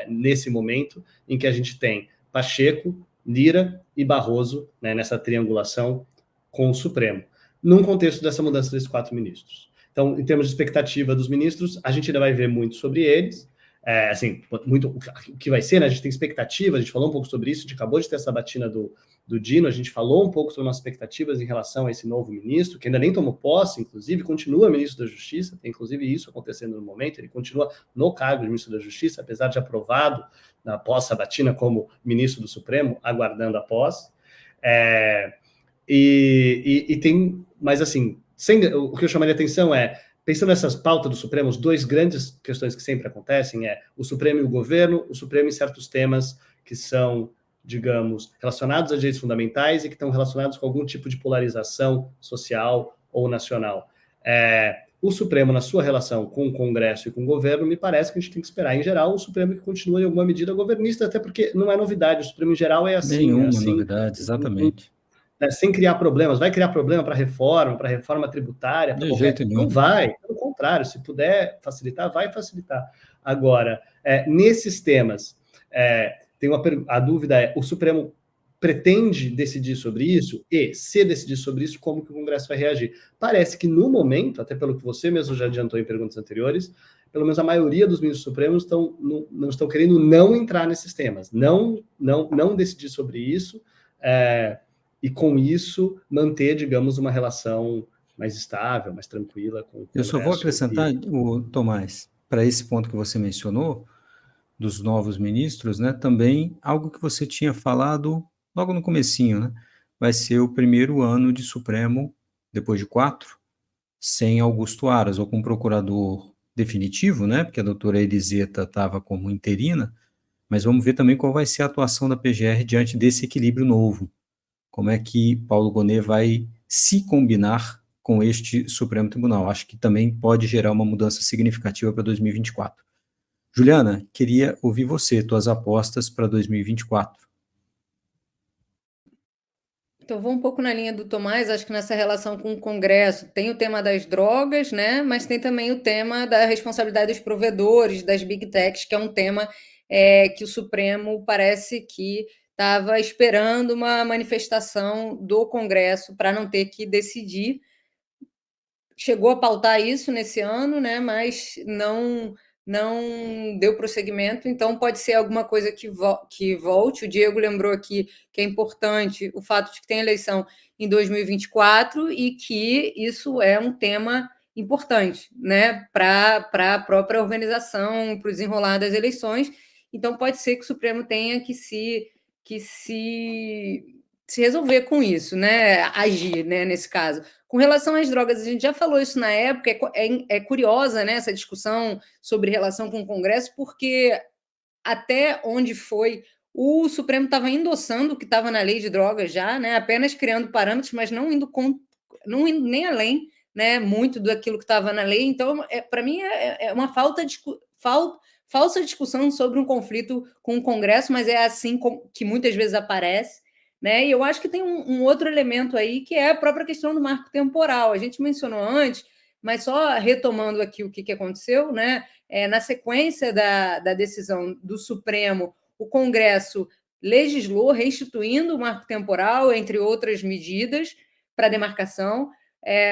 nesse momento em que a gente tem Pacheco, Lira e Barroso, né, nessa triangulação com o Supremo, num contexto dessa mudança desses 4 ministros. Então, em termos de expectativa dos ministros, a gente ainda vai ver muito sobre eles, muito o que vai ser, né? A gente tem expectativa, a gente falou um pouco sobre isso, a gente acabou de ter essa batina do Dino, a gente falou um pouco sobre nossas expectativas em relação a esse novo ministro, que ainda nem tomou posse, inclusive, continua ministro da Justiça, tem inclusive isso acontecendo no momento, ele continua no cargo de ministro da Justiça, apesar de aprovado na pós-sabatina como ministro do Supremo, aguardando a posse. Mas assim, o que eu chamaria atenção pensando nessas pautas do Supremo, as 2 grandes questões que sempre acontecem o Supremo e o governo, o Supremo em certos temas que são, digamos, relacionados a direitos fundamentais e que estão relacionados com algum tipo de polarização social ou nacional. O Supremo, na sua relação com o Congresso e com o governo, me parece que a gente tem que esperar, em geral, o Supremo que continue em alguma medida governista, até porque não é novidade, o Supremo em geral é assim. Nenhuma novidade, exatamente. Sem criar problemas. Vai criar problema para reforma tributária, para De qualquer... jeito nenhum. Não vai, pelo contrário, se puder facilitar, vai facilitar. Agora, nesses temas, a dúvida é, o Supremo pretende decidir sobre isso? E, se decidir sobre isso, como que o Congresso vai reagir? Parece que, no momento, até pelo que você mesmo já adiantou em perguntas anteriores, pelo menos a maioria dos ministros supremos não estão querendo não entrar nesses temas, não decidir sobre isso, e, com isso, manter, digamos, uma relação mais estável, mais tranquila com o Congresso. Eu só vou acrescentar, Tomás, para esse ponto que você mencionou, dos novos ministros, né, também algo que você tinha falado logo no comecinho, né, vai ser o primeiro ano de Supremo, depois de 4, sem Augusto Aras, ou com procurador definitivo, né, porque a doutora Eliseta estava como interina, mas vamos ver também qual vai ser a atuação da PGR diante desse equilíbrio novo. Como é que Paulo Gonet vai se combinar com este Supremo Tribunal? Acho que também pode gerar uma mudança significativa para 2024. Juliana, queria ouvir você, tuas apostas para 2024. Então, vou um pouco na linha do Tomás, acho que nessa relação com o Congresso tem o tema das drogas, né? Mas tem também o tema da responsabilidade dos provedores, das Big Techs, que é um tema que o Supremo parece que estava esperando uma manifestação do Congresso para não ter que decidir. Chegou a pautar isso nesse ano, né? Mas não deu prosseguimento, então pode ser alguma coisa que volte. O Diego lembrou aqui que é importante o fato de que tem eleição em 2024 e que isso é um tema importante, né, para a própria organização, para o desenrolar das eleições. Então pode ser que o Supremo tenha que se resolver com isso, né, agir, né, nesse caso. Com relação às drogas, a gente já falou isso na época, é curiosa, né, essa discussão sobre relação com o Congresso, porque até onde foi, o Supremo estava endossando o que estava na lei de drogas já, né, apenas criando parâmetros, mas não indo nem além, né, muito daquilo que estava na lei. Então, para mim, é uma falsa discussão sobre um conflito com o Congresso, mas é assim que muitas vezes aparece. Né? E eu acho que tem um outro elemento aí, que é a própria questão do marco temporal. A gente mencionou antes, mas só retomando aqui o que aconteceu, né? Na sequência da decisão do Supremo, o Congresso legislou, restituindo o marco temporal, entre outras medidas, para demarcação.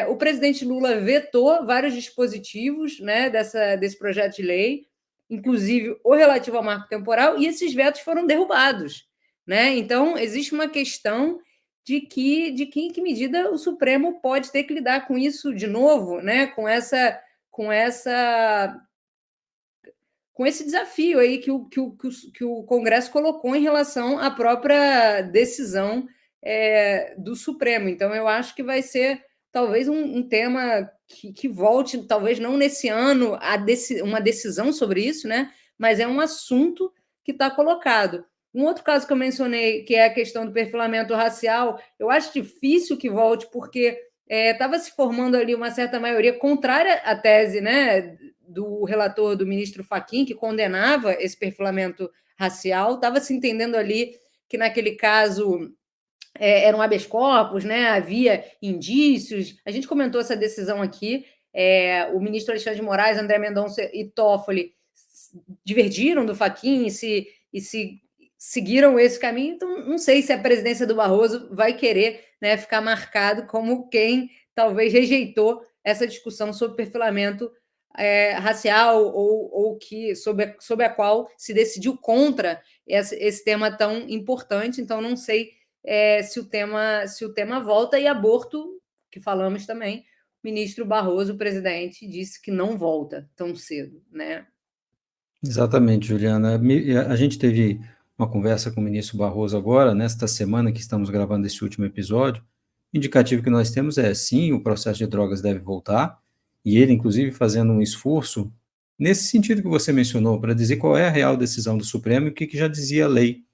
O presidente Lula vetou vários dispositivos, né, desse projeto de lei, inclusive o relativo ao marco temporal, e esses vetos foram derrubados. Né? Então, existe uma questão de que em que medida o Supremo pode ter que lidar com isso de novo, né? com esse desafio aí que o Congresso colocou em relação à própria decisão do Supremo. Então, eu acho que vai ser talvez um tema que volte, talvez não nesse ano, uma decisão sobre isso, né? Mas é um assunto que está colocado. Um outro caso que eu mencionei, que é a questão do perfilamento racial, eu acho difícil que volte, porque estava se formando ali uma certa maioria contrária à tese, né, do relator, do ministro Fachin, que condenava esse perfilamento racial. Estava se entendendo ali que, naquele caso, era um habeas corpus, né, havia indícios. A gente comentou essa decisão aqui. O ministro Alexandre de Moraes, André Mendonça e Toffoli divergiram do Fachin e se seguiram esse caminho. Então, não sei se a presidência do Barroso vai querer, né, ficar marcado como quem talvez rejeitou essa discussão sobre perfilamento racial ou que sobre a qual se decidiu contra esse tema tão importante. Então, não sei se o tema volta. E aborto, que falamos também, o ministro Barroso, o presidente, disse que não volta tão cedo, né? Exatamente, Juliana. A gente teve uma conversa com o ministro Barroso agora, nesta semana que estamos gravando esse último episódio. O indicativo que nós temos sim, o processo de drogas deve voltar, e ele, inclusive, fazendo um esforço nesse sentido que você mencionou, para dizer qual é a real decisão do Supremo e o que já dizia a lei.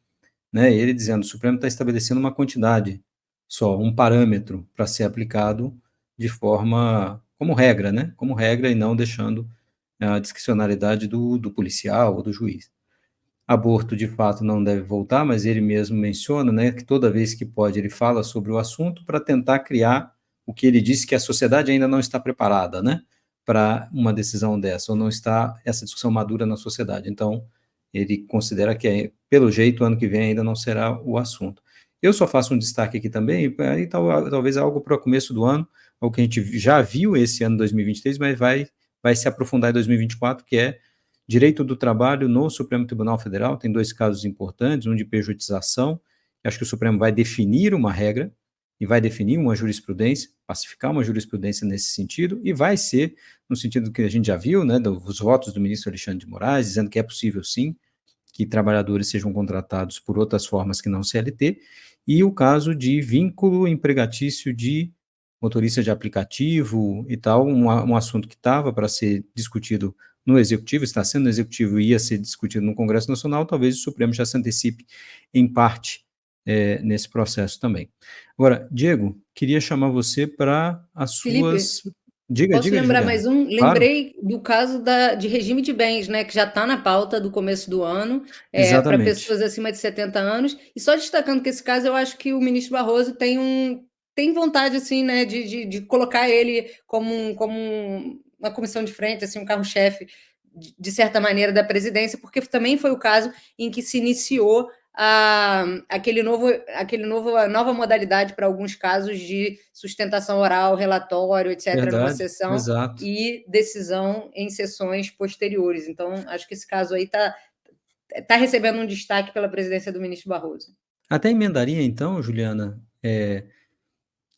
Né? Ele dizendo que o Supremo está estabelecendo uma quantidade só, um parâmetro para ser aplicado de forma como regra, né? Como regra e não deixando a discricionariedade do policial ou do juiz. Aborto, de fato, não deve voltar, mas ele mesmo menciona, né, que toda vez que pode ele fala sobre o assunto para tentar criar o que ele disse que a sociedade ainda não está preparada, né, para uma decisão dessa, ou não está essa discussão madura na sociedade. Então, ele considera que, pelo jeito, ano que vem ainda não será o assunto. Eu só faço um destaque aqui também, e talvez algo para o começo do ano, algo que a gente já viu esse ano 2023, mas vai se aprofundar em 2024, que é direito do trabalho no Supremo Tribunal Federal. Tem 2 casos importantes, um de pejotização, acho que o Supremo vai definir uma regra, e vai definir uma jurisprudência, pacificar uma jurisprudência nesse sentido, e vai ser, no sentido que a gente já viu, né, dos votos do ministro Alexandre de Moraes, dizendo que é possível sim, que trabalhadores sejam contratados por outras formas que não CLT, e o caso de vínculo empregatício de motorista de aplicativo e tal, um assunto que estava para ser discutido no Executivo, está sendo no Executivo e ia ser discutido no Congresso Nacional, talvez o Supremo já se antecipe em parte nesse processo também. Agora, Diego, queria chamar você para as Felipe, suas... Diga, posso lembrar Juliana. mais um? Claro. Lembrei do caso de regime de bens, né, que já está na pauta do começo do ano, para Exatamente. pessoas acima de 70 anos. E só destacando que esse caso, eu acho que o ministro Barroso tem vontade, assim, né, de colocar ele como uma comissão de frente, assim, um carro-chefe, de certa maneira, da presidência, porque também foi o caso em que se iniciou a nova modalidade para alguns casos de sustentação oral, relatório, etc., Verdade, numa sessão, exato. e decisão em sessões posteriores. Então, acho que esse caso aí está recebendo um destaque pela presidência do ministro Barroso. Até emendaria, então, Juliana,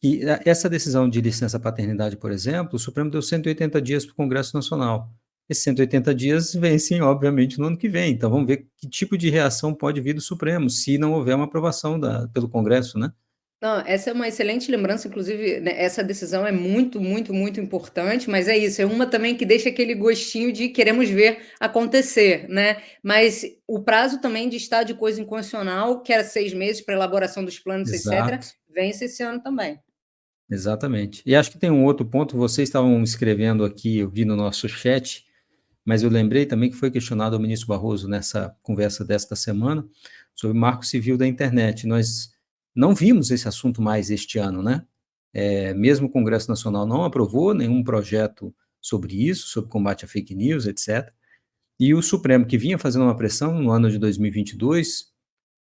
que essa decisão de licença paternidade, por exemplo, o Supremo deu 180 dias para o Congresso Nacional. Esses 180 dias vencem, obviamente, no ano que vem. Então, vamos ver que tipo de reação pode vir do Supremo, se não houver uma aprovação pelo Congresso, né? Não, essa é uma excelente lembrança, inclusive, né, essa decisão é muito, muito, muito importante, mas é isso, é uma também que deixa aquele gostinho de queremos ver acontecer, né? Mas o prazo também de estado de coisa inconstitucional, que era 6 meses para elaboração dos planos, etc., vence esse ano também. Exatamente. E acho que tem um outro ponto, vocês estavam escrevendo aqui, eu vi no nosso chat, mas eu lembrei também que foi questionado ao ministro Barroso nessa conversa desta semana sobre o marco civil da internet. Nós não vimos esse assunto mais este ano, né? Mesmo o Congresso Nacional não aprovou nenhum projeto sobre isso, sobre combate a fake news, etc. E o Supremo, que vinha fazendo uma pressão no ano de 2022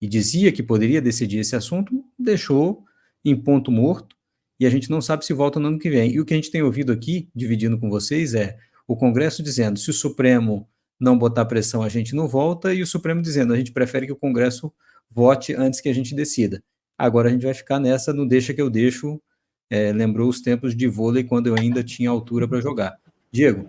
e dizia que poderia decidir esse assunto, deixou em ponto morto, e a gente não sabe se volta no ano que vem. E o que a gente tem ouvido aqui, dividindo com vocês, é o Congresso dizendo, se o Supremo não botar pressão, a gente não volta, e o Supremo dizendo, a gente prefere que o Congresso vote antes que a gente decida. Agora a gente vai ficar nessa, não deixa que eu deixo, lembrou os tempos de vôlei, quando eu ainda tinha altura para jogar. Diego?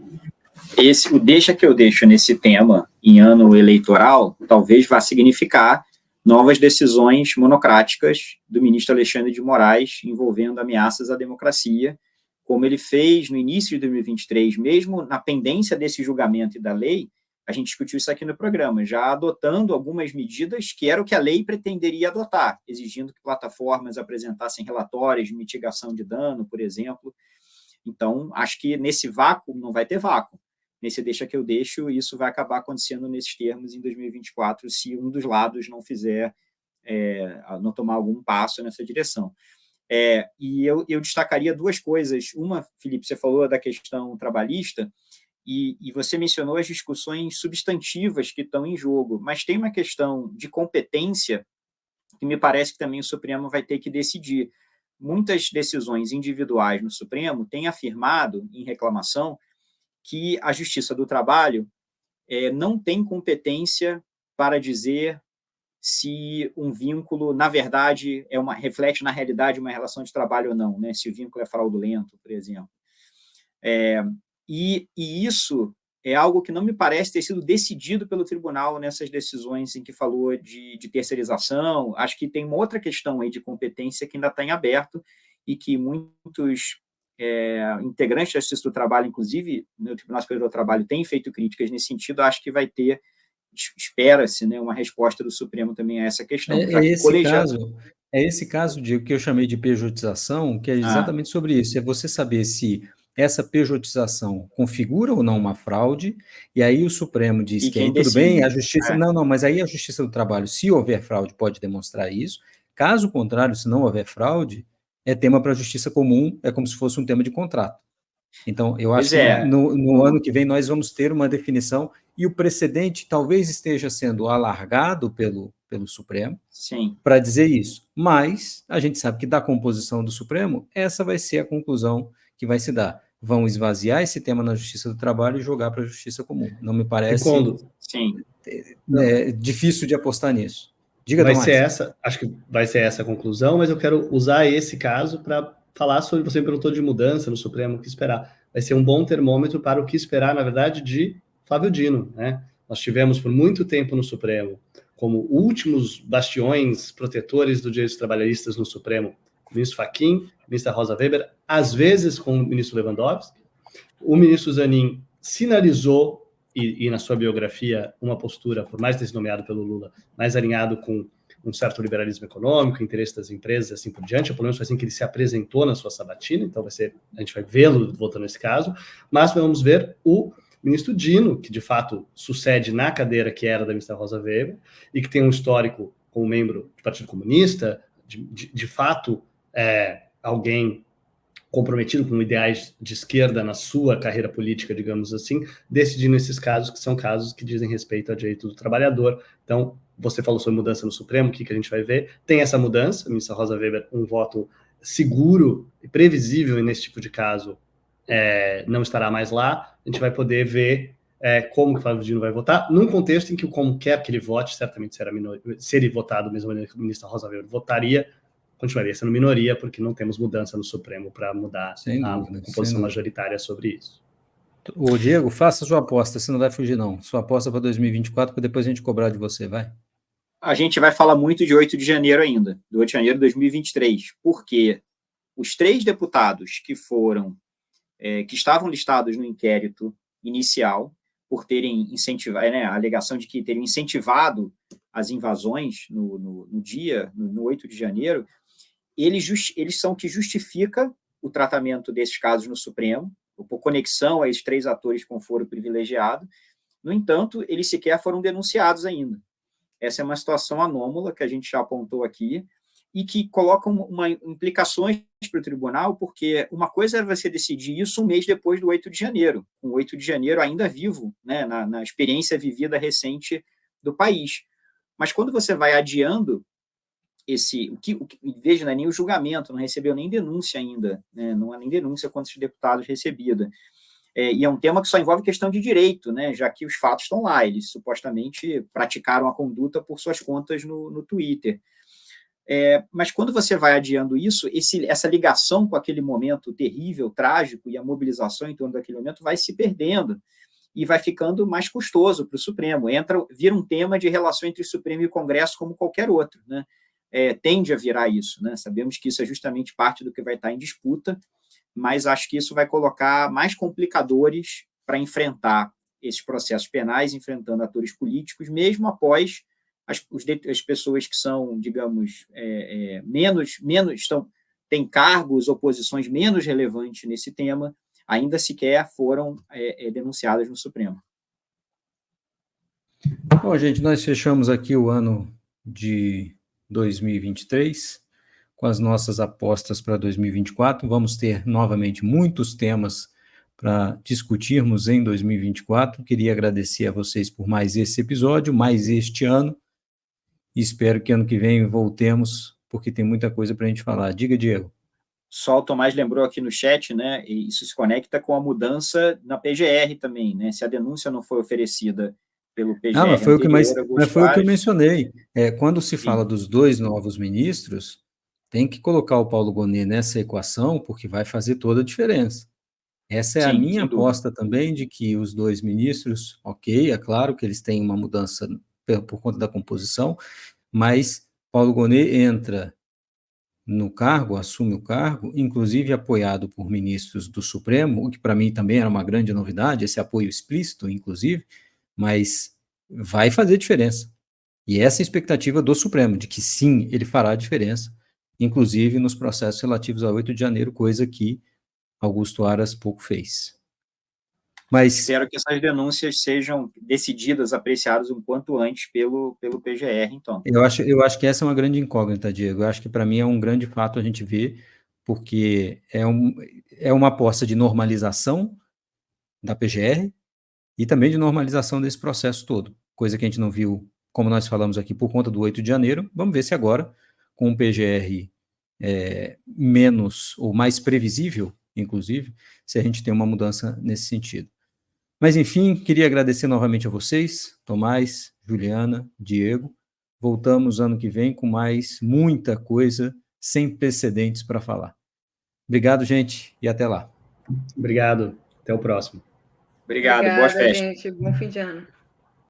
O deixa que eu deixo nesse tema, em ano eleitoral, talvez vá significar novas decisões monocráticas do ministro Alexandre de Moraes envolvendo ameaças à democracia, como ele fez no início de 2023, mesmo na pendência desse julgamento e da lei, a gente discutiu isso aqui no programa, já adotando algumas medidas que era o que a lei pretenderia adotar, exigindo que plataformas apresentassem relatórios de mitigação de dano, por exemplo. Então, acho que nesse vácuo não vai ter vácuo. Nesse deixa que eu deixo, isso vai acabar acontecendo nesses termos em 2024, se um dos lados não fizer, não tomar algum passo nessa direção. E eu destacaria 2 coisas. Uma, Felipe, você falou da questão trabalhista, e você mencionou as discussões substantivas que estão em jogo, mas tem uma questão de competência que me parece que também o Supremo vai ter que decidir. Muitas decisões individuais no Supremo têm afirmado, em reclamação, que a Justiça do Trabalho não tem competência para dizer se um vínculo, na verdade, reflete na realidade uma relação de trabalho ou não, né? Se o vínculo é fraudulento, por exemplo. E isso é algo que não me parece ter sido decidido pelo tribunal nessas decisões em que falou de terceirização. Acho que tem uma outra questão aí de competência que ainda está em aberto e que muitos integrantes da Justiça do Trabalho, inclusive no Tribunal Superior do Trabalho, têm feito críticas nesse sentido. Acho que vai ter, espera-se, né, uma resposta do Supremo também a essa questão. Esse caso, Diego, que eu chamei de pejotização, que é exatamente sobre isso, é você saber se essa pejotização configura ou não uma fraude, e aí o Supremo diz que aí tudo decide? bem, a Justiça... Não, mas aí a Justiça do Trabalho, se houver fraude, pode demonstrar isso. Caso contrário, se não houver fraude, é tema para a Justiça Comum, é como se fosse um tema de contrato. Então, eu acho que no ano que vem nós vamos ter uma definição, e o precedente talvez esteja sendo alargado pelo Supremo para dizer isso. Mas a gente sabe que da composição do Supremo, essa vai ser a conclusão que vai se dar. Vão esvaziar esse tema na Justiça do Trabalho e jogar para a Justiça Comum. Não me parece difícil de apostar nisso. Diga, Tomás. Acho que vai ser essa a conclusão, mas eu quero usar esse caso para falar sobre, você me perguntou de mudança no Supremo, o que esperar. Vai ser um bom termômetro para o que esperar, na verdade, de Flávio Dino, né? Nós tivemos por muito tempo no Supremo, como últimos bastiões protetores dos direitos trabalhistas no Supremo, o ministro Fachin, a ministra Rosa Weber, às vezes com o ministro Lewandowski. O ministro Zanin sinalizou, e na sua biografia, uma postura, por mais ter sido nomeado pelo Lula, mais alinhado com um certo liberalismo econômico, interesse das empresas e assim por diante. Pelo menos foi assim que ele se apresentou na sua sabatina, então a gente vai vê-lo voltando nesse caso. Mas vamos ver o ministro Dino, que de fato sucede na cadeira que era da ministra Rosa Weber, e que tem um histórico como membro do Partido Comunista, de fato alguém comprometido com ideais de esquerda na sua carreira política, digamos assim, decidindo esses casos, que são casos que dizem respeito ao direito do trabalhador. Então, você falou sobre mudança no Supremo, o que a gente vai ver? Tem essa mudança, a ministra Rosa Weber, um voto seguro e previsível, e nesse tipo de caso não estará mais lá. A gente vai poder ver como que o Flávio Dino vai votar, num contexto em que, como quer que ele vote, certamente se ele votado mesmo a ministra Rosa Weber votaria, continuaria sendo minoria, porque não temos mudança no Supremo para mudar a composição majoritária sobre isso. Ô, Diego, faça sua aposta, você não vai fugir, não. Sua aposta para 2024, para depois a gente cobrar de você, vai. A gente vai falar muito de 8 de janeiro ainda, do 8 de janeiro de 2023, porque os 3 deputados que estavam listados no inquérito inicial, por terem incentivado, a alegação de que teriam incentivado as invasões no 8 de janeiro, eles são o que justifica o tratamento desses casos no Supremo, por conexão a esses 3 atores com foro privilegiado. No entanto, eles sequer foram denunciados ainda. Essa é uma situação anômala que a gente já apontou aqui e que coloca implicações para o tribunal, porque uma coisa é você decidir isso um mês depois do 8 de janeiro, com o 8 de janeiro ainda vivo, né, na experiência vivida recente do país. Mas quando você vai adiando veja, não é nem o julgamento, não recebeu nem denúncia ainda, né? Não há nem denúncia contra os deputados recebida. E é um tema que só envolve questão de direito, né? Já que os fatos estão lá, eles supostamente praticaram a conduta por suas contas no Twitter. Mas quando você vai adiando isso, essa ligação com aquele momento terrível, trágico, e a mobilização em torno daquele momento vai se perdendo e vai ficando mais custoso para o Supremo. Vira um tema de relação entre o Supremo e o Congresso como qualquer outro, né? Tende a virar isso, né? Sabemos que isso é justamente parte do que vai estar em disputa, mas acho que isso vai colocar mais complicadores para enfrentar esses processos penais, enfrentando atores políticos, mesmo após as pessoas que são, digamos, têm cargos ou posições menos relevantes nesse tema, ainda sequer foram denunciadas no Supremo. Bom, gente, nós fechamos aqui o ano de 2023, com as nossas apostas para 2024. Vamos ter novamente muitos temas para discutirmos em 2024. Queria agradecer a vocês por mais esse episódio, mais este ano, e espero que ano que vem voltemos, porque tem muita coisa para a gente falar. Diga, Diego. Só o Tomás lembrou aqui no chat, né, e isso se conecta com a mudança na PGR também, né? Se a denúncia não foi oferecida pelo PGR. Mas foi o que eu mencionei. Quando se fala dos 2 novos ministros, tem que colocar o Paulo Gonet nessa equação, porque vai fazer toda a diferença. Essa é a minha aposta também, de que os 2 ministros, ok, é claro que eles têm uma mudança por conta da composição, mas Paulo Gonet entra no cargo, assume o cargo, inclusive apoiado por ministros do Supremo, o que para mim também era uma grande novidade, esse apoio explícito, inclusive, mas vai fazer diferença. E essa é a expectativa do Supremo, de que sim, ele fará diferença, inclusive nos processos relativos a 8 de janeiro, coisa que Augusto Aras pouco fez. Mas espero que essas denúncias sejam decididas, apreciadas um quanto antes pelo PGR, então. Eu acho que essa é uma grande incógnita, Diego. Eu acho que para mim é um grande fato a gente ver, porque é uma aposta de normalização da PGR e também de normalização desse processo todo, coisa que a gente não viu, como nós falamos aqui, por conta do 8 de janeiro. Vamos ver se agora, com o PGR menos ou mais previsível, inclusive, se a gente tem uma mudança nesse sentido. Mas, enfim, queria agradecer novamente a vocês, Tomás, Juliana, Diego. Voltamos ano que vem com muita coisa sem precedentes para falar. Obrigado, gente, e até lá. Obrigado. Até o próximo. Obrigado, boas festas. Gente. Bom fim de ano.